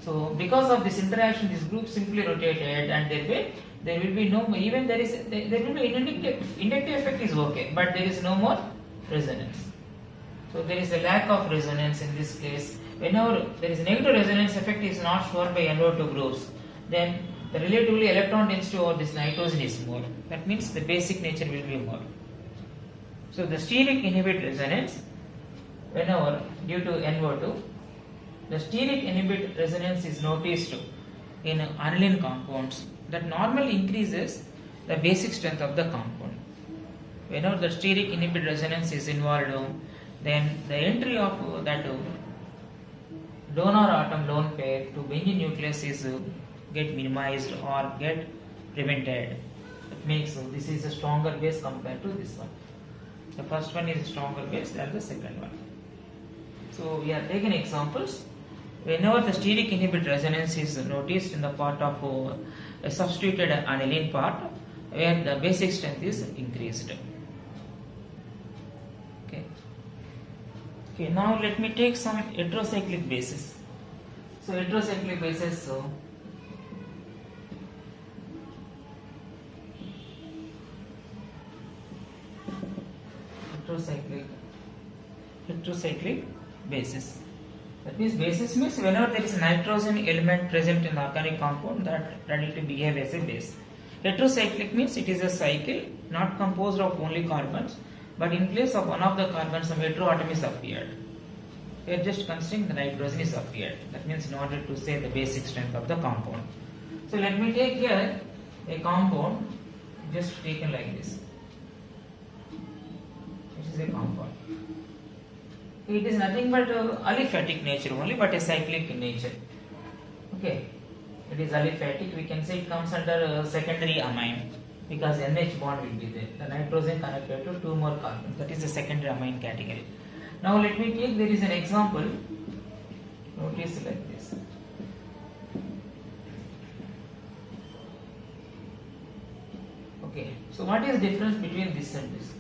So because of this interaction, this group simply rotated, and there will be no more, even there will be inductive effect is okay, but there is no more resonance. So there is a lack of resonance in this case. Whenever there is a negative resonance effect is not shown by NO2 groups, then the relatively electron density over this nitrogen is more. That means the basic nature will be more. So the steric inhibit resonance, whenever due to NO2, the steric inhibit resonance is noticed in aniline compounds that normally increases the basic strength of the compound. Whenever the steric inhibit resonance is involved, then the entry of that donor atom lone pair to benzene nucleus is get minimized or get prevented. It makes this is a stronger base compared to this one. The first one is a stronger base than the second one. So we are taking examples. Whenever the steric inhibit resonance is noticed in the part of a substituted aniline part, where the basic strength is increased. Okay, now let me take some heterocyclic bases. So heterocyclic bases, heterocyclic bases. That means basis means whenever there is a nitrogen element present in the organic compound, that it will behave as a base. Heterocyclic means it is a cycle not composed of only carbons, but in place of one of the carbons some heteroatom is appeared. We are just considering the nitrogen is appeared. That means in order to say the basic strength of the compound. So let me take here a compound just taken like this. This is a compound. It is nothing but aliphatic nature only, but a cyclic in nature. Okay, it is aliphatic. We can say it comes under secondary amine because NH bond will be there. The nitrogen connected to two more carbons. That is the secondary amine category. Now let me take, there is an example. Notice like this. Okay, so what is difference between this and this?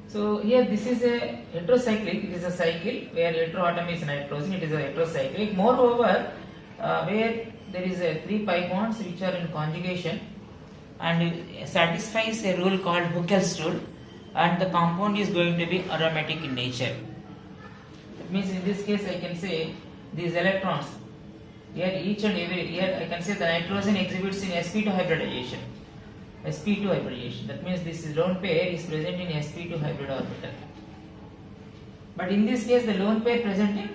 So here this is a heterocyclic, it is a cycle where heteroatom is nitrogen, it is a heterocyclic. Moreover, where there is a 3 pi bonds which are in conjugation and it satisfies a rule called Huckel's rule, and the compound is going to be aromatic in nature. That means in this case I can say these electrons, here each and every, here I can say the nitrogen exhibits in sp2 hybridization. sp2 hybridization. That means this lone pair is present in sp2 hybrid orbital. But in this case, the lone pair present in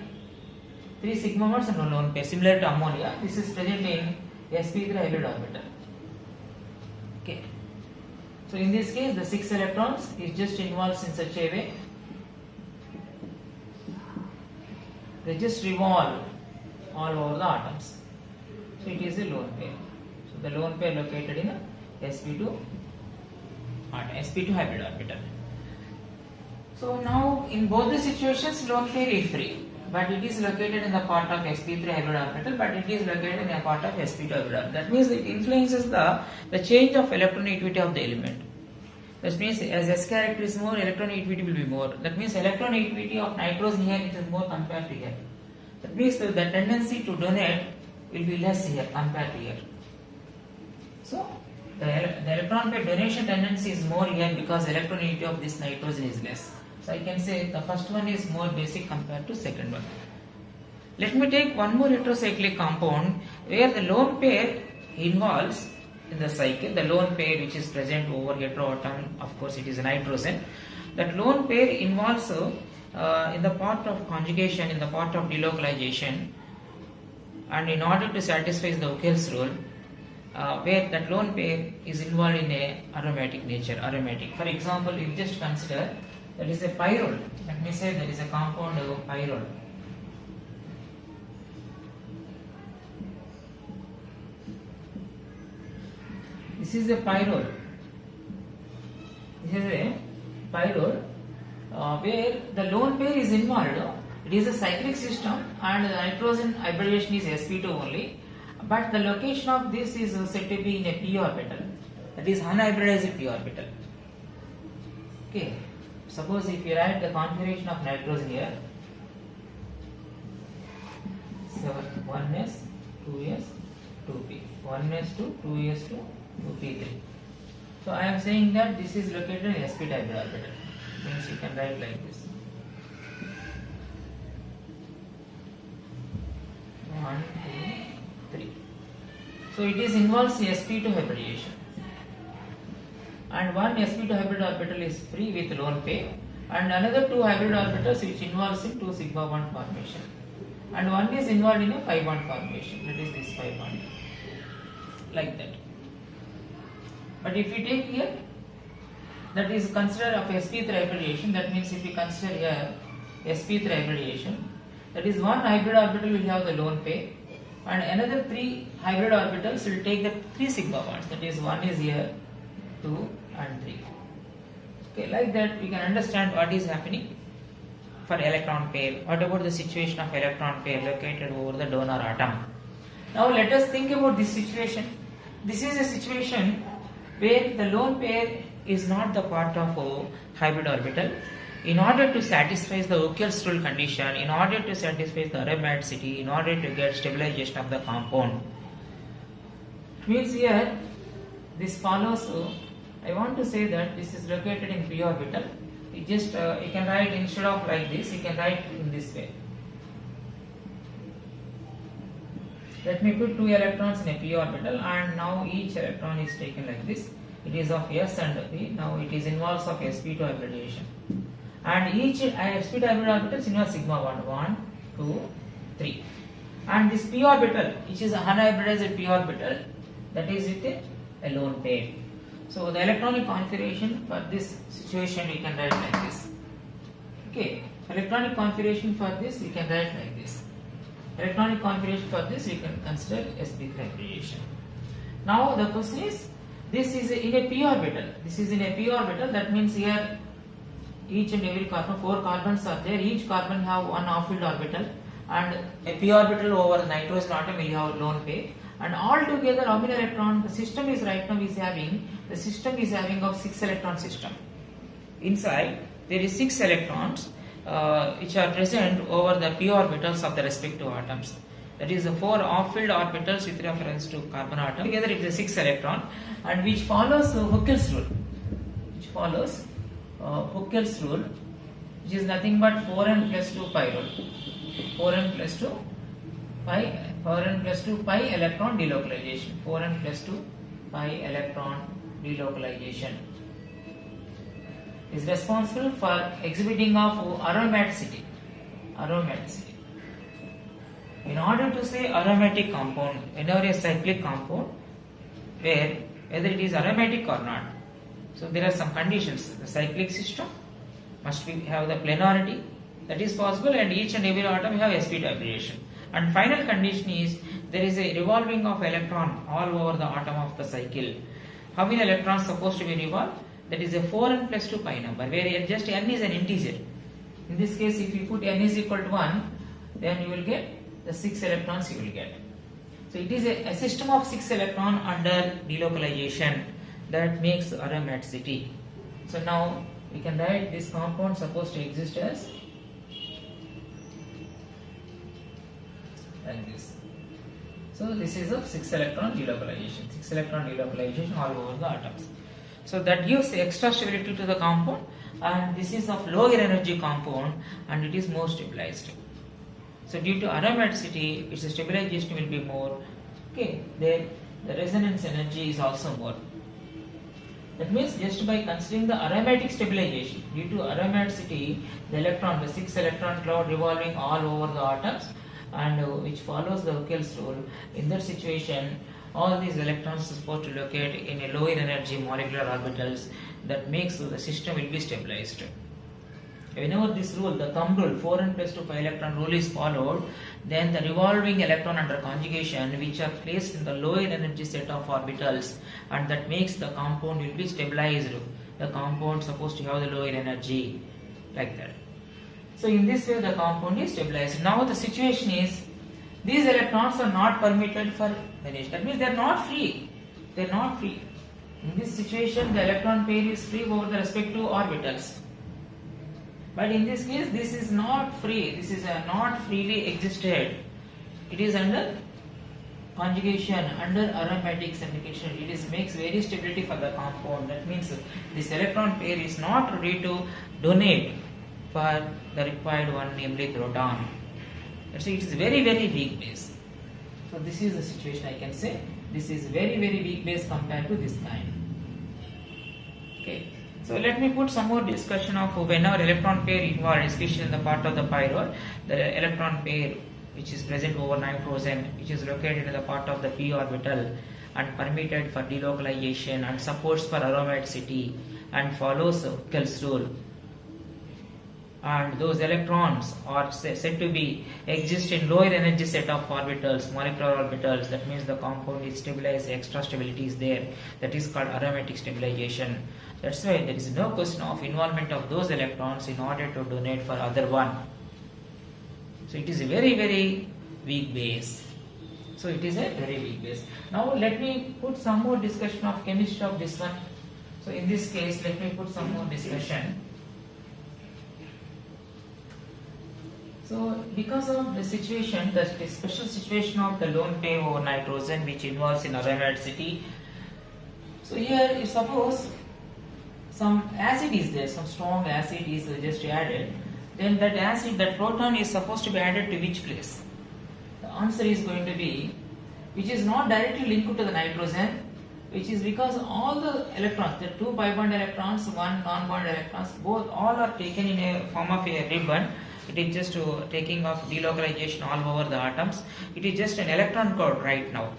3 sigma bonds and no lone pair. Similar to ammonia, this is present in sp3 hybrid orbital. Okay. So in this case, the 6 electrons is just involves in such a way. They just revolve all over the atoms. So it is a lone pair. So the lone pair located in a sp2 hybrid orbital. So now in both the situations lone pair is free, but it is located in the part of sp3 hybrid orbital, but it is located in a part of sp2 hybrid orbital. That means it influences the change of electronegativity of the element. That means as S character is more, electronegativity will be more. That means electronegativity of nitrogen here it is more compared to here. That means the tendency to donate will be less here compared to here. So the electron pair donation tendency is more here because electronegativity of this nitrogen is less. So I can say the first one is more basic compared to second one. Let me take one more heterocyclic compound where the lone pair involves in the cycle, the lone pair which is present over heteroatom, of course it is a nitrogen. That lone pair involves in the part of conjugation, in the part of delocalization, and in order to satisfy the Huckel's rule, where that lone pair is involved in a aromatic nature, aromatic. For example, if just consider that is a pyrrole. Let me say there is a compound pyrrole. This is a pyrrole. This is a pyrrole where the lone pair is involved. It is a cyclic system and the nitrogen hybridization is sp2 only. But the location of this is said to be in a p orbital. That is unhybridized p orbital. Okay. Suppose if you write the configuration of nitrogen here, so 1s, 2s, 2p, 1s2, 2s2, 2p3. So I am saying that this is located in sp hybrid orbital. Means you can write like this. 1, 2, 3. So it is involves sp2 hybridization. And one sp2 hybrid orbital is free with lone pair, and another 2 hybrid orbitals which involves in 2 sigma bond formation, and one is involved in a pi bond formation, that is this pi bond, like that. But if we take here, that is considered of sp3 hybridization, that means if we consider here sp3 hybridization, that is one hybrid orbital will have the lone pair and another 3 hybrid orbitals will take the 3 sigma bonds, that is one is here, 2 and 3. Okay, like that we can understand what is happening for electron pair. What about the situation of electron pair located over the donor atom? Now let us think about this situation. This is a situation where the lone pair is not the part of a hybrid orbital. In order to satisfy the Huckel's rule condition, in order to satisfy the aromaticity, in order to get stabilization of the compound, means here this follows. I want to say that this is located in p orbital. You just you can write instead of like this, you can write in this way. Let me put 2 electrons in a p orbital, and now each electron is taken like this. It is of s and p. Now it is involves of sp2 hybridization, and each sp2 hybrid orbitals involve sigma bond 1, 2, 3, and this p orbital, which is a unhybridized p orbital, that is with a lone pair. So the electronic configuration for this situation we can write like this. Okay, electronic configuration for this we can write like this. Electronic configuration for this we can consider sp3 hybridization. Now the question is, this is in a p orbital. This is in a p orbital. That means here each and every carbon, 4 carbons are there. Each carbon have one off-field orbital, and a p orbital over the nitrogen atom will have lone pair, And all together how many electrons the system is right now is having? The system is having of 6 electron system. Inside there is 6 electrons which are present over the p orbitals of the respective atoms. That is the 4 off-filled orbitals with reference to carbon atom. Together it is a 6 electron, and which follows Huckel's rule. Which follows Huckel's rule, which is nothing but 4n plus 2 pi rule. 4n plus 2 pi electron delocalization. 4n plus 2 pi electron delocalization is responsible for exhibiting of aromaticity. In order to say aromatic compound, whenever a cyclic compound, where whether it is aromatic or not, so there are some conditions. The cyclic system must have the planarity, that is possible, and each and every atom have sp hybridization. And final condition is there is a revolving of electron all over the atom of the cycle. How many electrons supposed to be revolved? That is a 4n plus 2 pi number, where just n is an integer. In this case, if you put n is equal to 1, then you will get the 6 electrons you will get. So it is a system of 6 electron under delocalization that makes aromaticity. So now we can write this compound supposed to exist as like this. So this is a 6 electron delocalization. 6 electron delocalization all over the atoms. So that gives extra stability to the compound, and this is of lower energy compound and it is more stabilized. So due to aromaticity, its stabilization will be more. Okay, the resonance energy is also more. That means just by considering the aromatic stabilization, due to aromaticity, the electron, the 6 electron cloud revolving all over the atoms, and which follows the Huckel's rule. In that situation, all these electrons are supposed to locate in a lower energy molecular orbitals. That makes the system will be stabilized. Whenever this rule, the thumb rule, 4n plus 2 pi electron rule is followed, then the revolving electron under conjugation, which are placed in the lower energy set of orbitals, and that makes the compound will be stabilized. The compound supposed to have the lower energy, like that. So in this way the compound is stabilized. Now the situation is, these electrons are not permitted for vanish. That means they are not free. They are not free. In this situation, the electron pair is free over the respective orbitals. But in this case, this is not free. This is not freely existed. It is under conjugation, under aromatic syndication. It makes very stability for the compound. That means this electron pair is not ready to donate for the required one, namely proton. So it is very weak base. So this is the situation, I can say. This is very weak base compared to this kind. Okay. So let me put some more discussion of whenever electron pair involved, especially in the part of the pyrrole, the electron pair which is present over nitrogen, which is located in the part of the p orbital and permitted for delocalization and supports for aromaticity and follows Huckel's rule. And those electrons are said to be exist in lower energy set of orbitals, molecular orbitals. That means the compound is stabilized, extra stability is there. That is called aromatic stabilization. That's why there is no question of involvement of those electrons in order to donate for other one. So it is a very weak base. So it is a very weak base. Now let me put some more discussion of chemistry of this one. So in this case, let me put some more discussion. So because of the situation, the special situation of the lone pair over nitrogen, which involves in aromaticity. So here, if suppose some acid is there, some strong acid is just added, then that acid, that proton is supposed to be added to which place? The answer is going to be, which is not directly linked to the nitrogen, which is because all the electrons, the 2 pi bond electrons, 1 non-bond electrons, both all are taken in a form of a ribbon. It is just taking of delocalization all over the atoms. It is just an electron cloud right now.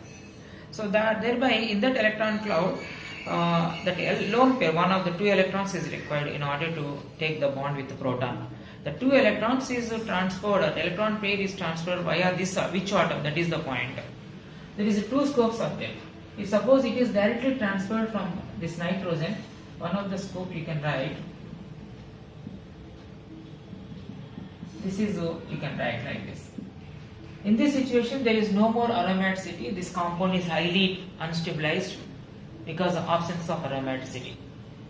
So that thereby in that electron cloud, that lone pair, one of the 2 electrons is required in order to take the bond with the proton. The 2 electrons is transferred, the electron pair is transferred via this which atom, that is the point. There is 2 scopes of them. If suppose it is directly transferred from this nitrogen, one of the scope you can write. This is, you can write like this. In this situation, there is no more aromaticity. This compound is highly unstabilized because of absence of aromaticity.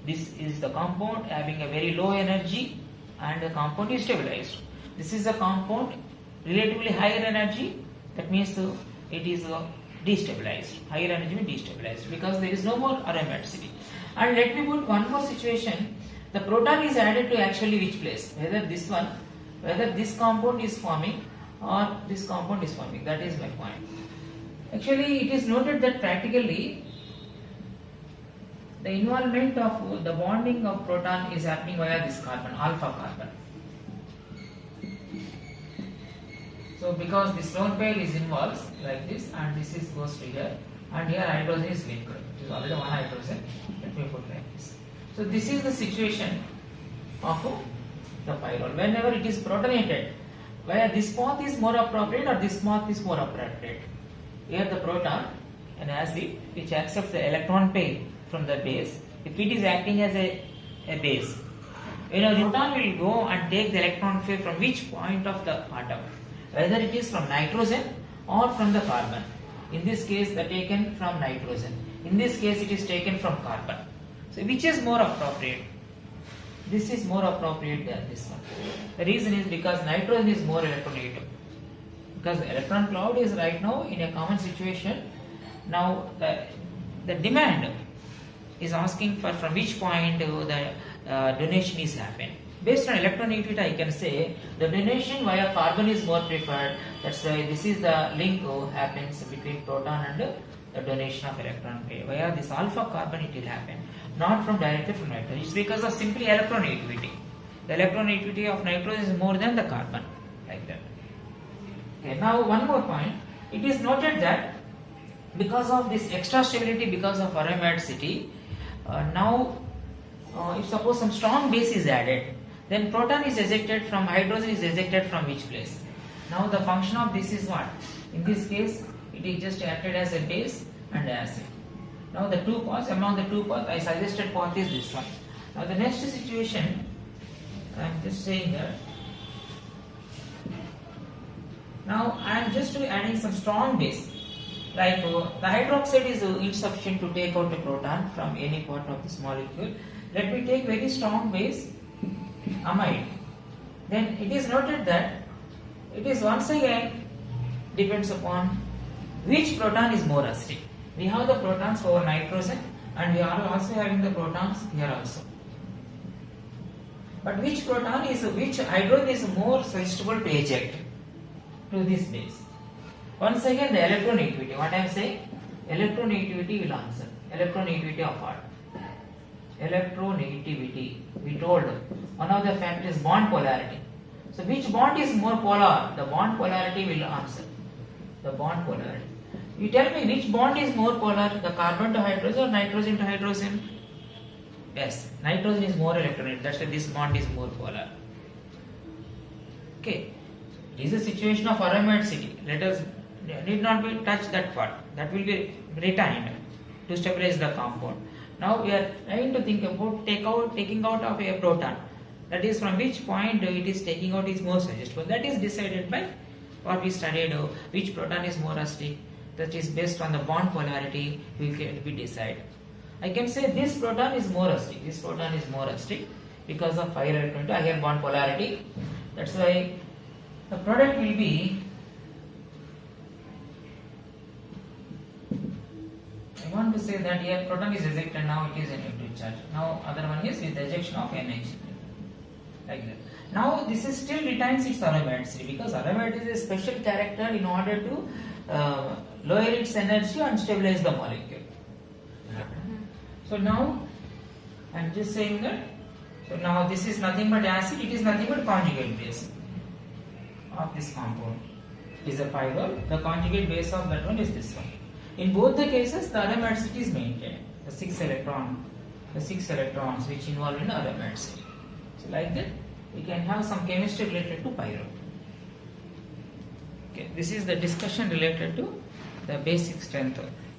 This is the compound having a very low energy and the compound is stabilized. This is a compound relatively higher energy, that means it is destabilized. Higher energy means destabilized because there is no more aromaticity. And let me put one more situation. The proton is added to actually which place? Whether this one, whether this compound is forming or this compound is forming. That is my point. Actually, it is noted that practically the involvement of the bonding of proton is happening via this carbon, alpha carbon. So because this lone pair is involved like this, and this is goes to here, and here hydrogen is linked. It is already one hydrogen. Let me put like this. So this is the situation of the pyrrole. Whenever it is protonated, whether this path is more appropriate or this path is more appropriate. Here the proton, an acid which accepts the electron pair from the base, if it is acting as a base, the proton will go and take the electron pair from which point of the atom, whether it is from nitrogen or from the carbon. In this case, the taken from nitrogen. In this case, it is taken from carbon. So which is more appropriate? This is more appropriate than this one. The reason is because nitrogen is more electronegative. Because the electron cloud is right now in a common situation. Now the demand is asking for from which point the donation is happening. Based on electronegativity, I can say the donation via carbon is more preferred. That's why this is the link happens between proton and the donation of electron pair. Via this alpha carbon it will happen, not from directly from nitrogen. It's because of simply electronegativity. The electronegativity of nitrogen is more than the carbon, like that. Okay, now one more point. It is noted that because of this extra stability, because of aromaticity, if suppose some strong base is added, then proton is ejected from hydrogen is ejected from which place? Now the function of this is what? In this case, it is just acted as a base and acid. Now the two paths, among the two paths, I suggested path is this one. Now the next situation, I am just saying that. Now I am just adding some strong base. Like the hydroxide is insufficient to take out the proton from any part of this molecule. Let me take very strong base, amide. Then it is noted that it is once again depends upon which proton is more acidic. We have the protons over nitrogen and we are also having the protons here also. But which hydrogen is more susceptible to eject to this base? Once again the electronegativity. What I am saying? Electronegativity will answer. Electronegativity of what? Electronegativity. We told one of the factors is bond polarity. So which bond is more polar? The bond polarity will answer. The bond polarity. You tell me which bond is more polar, the carbon to hydrogen or nitrogen to hydrogen? Yes, nitrogen is more electronegative. That's why this bond is more polar. Okay, it is a situation of aromaticity. Let us need not be touch that part. That will be retained to stabilize the compound. Now we are trying to think about taking out of a proton. That is from which point it is taking out is more suggestible. That is decided by what we studied. Which proton is more acidic. That is based on the bond polarity. We decide. I can say this proton is more acidic. This proton is more acidic because of higher bond polarity. That's why the product will be. I want to say that here proton is ejected, now it is a negative charge. Now other one is with ejection of NH. Like that. Now this is still retains its aromaticity because aromaticity is a special character in order to lower its energy and stabilize the molecule. So now I am just saying that. So now this is nothing but acid, it is nothing but conjugate base of this compound. It is a pyrrole. The conjugate base of that one is this one. In both the cases, the aromaticity is maintained. The 6 electrons which involve in aromaticity. So like that, we can have some chemistry related to pyrrole. Okay, this is the discussion related to the basic strength.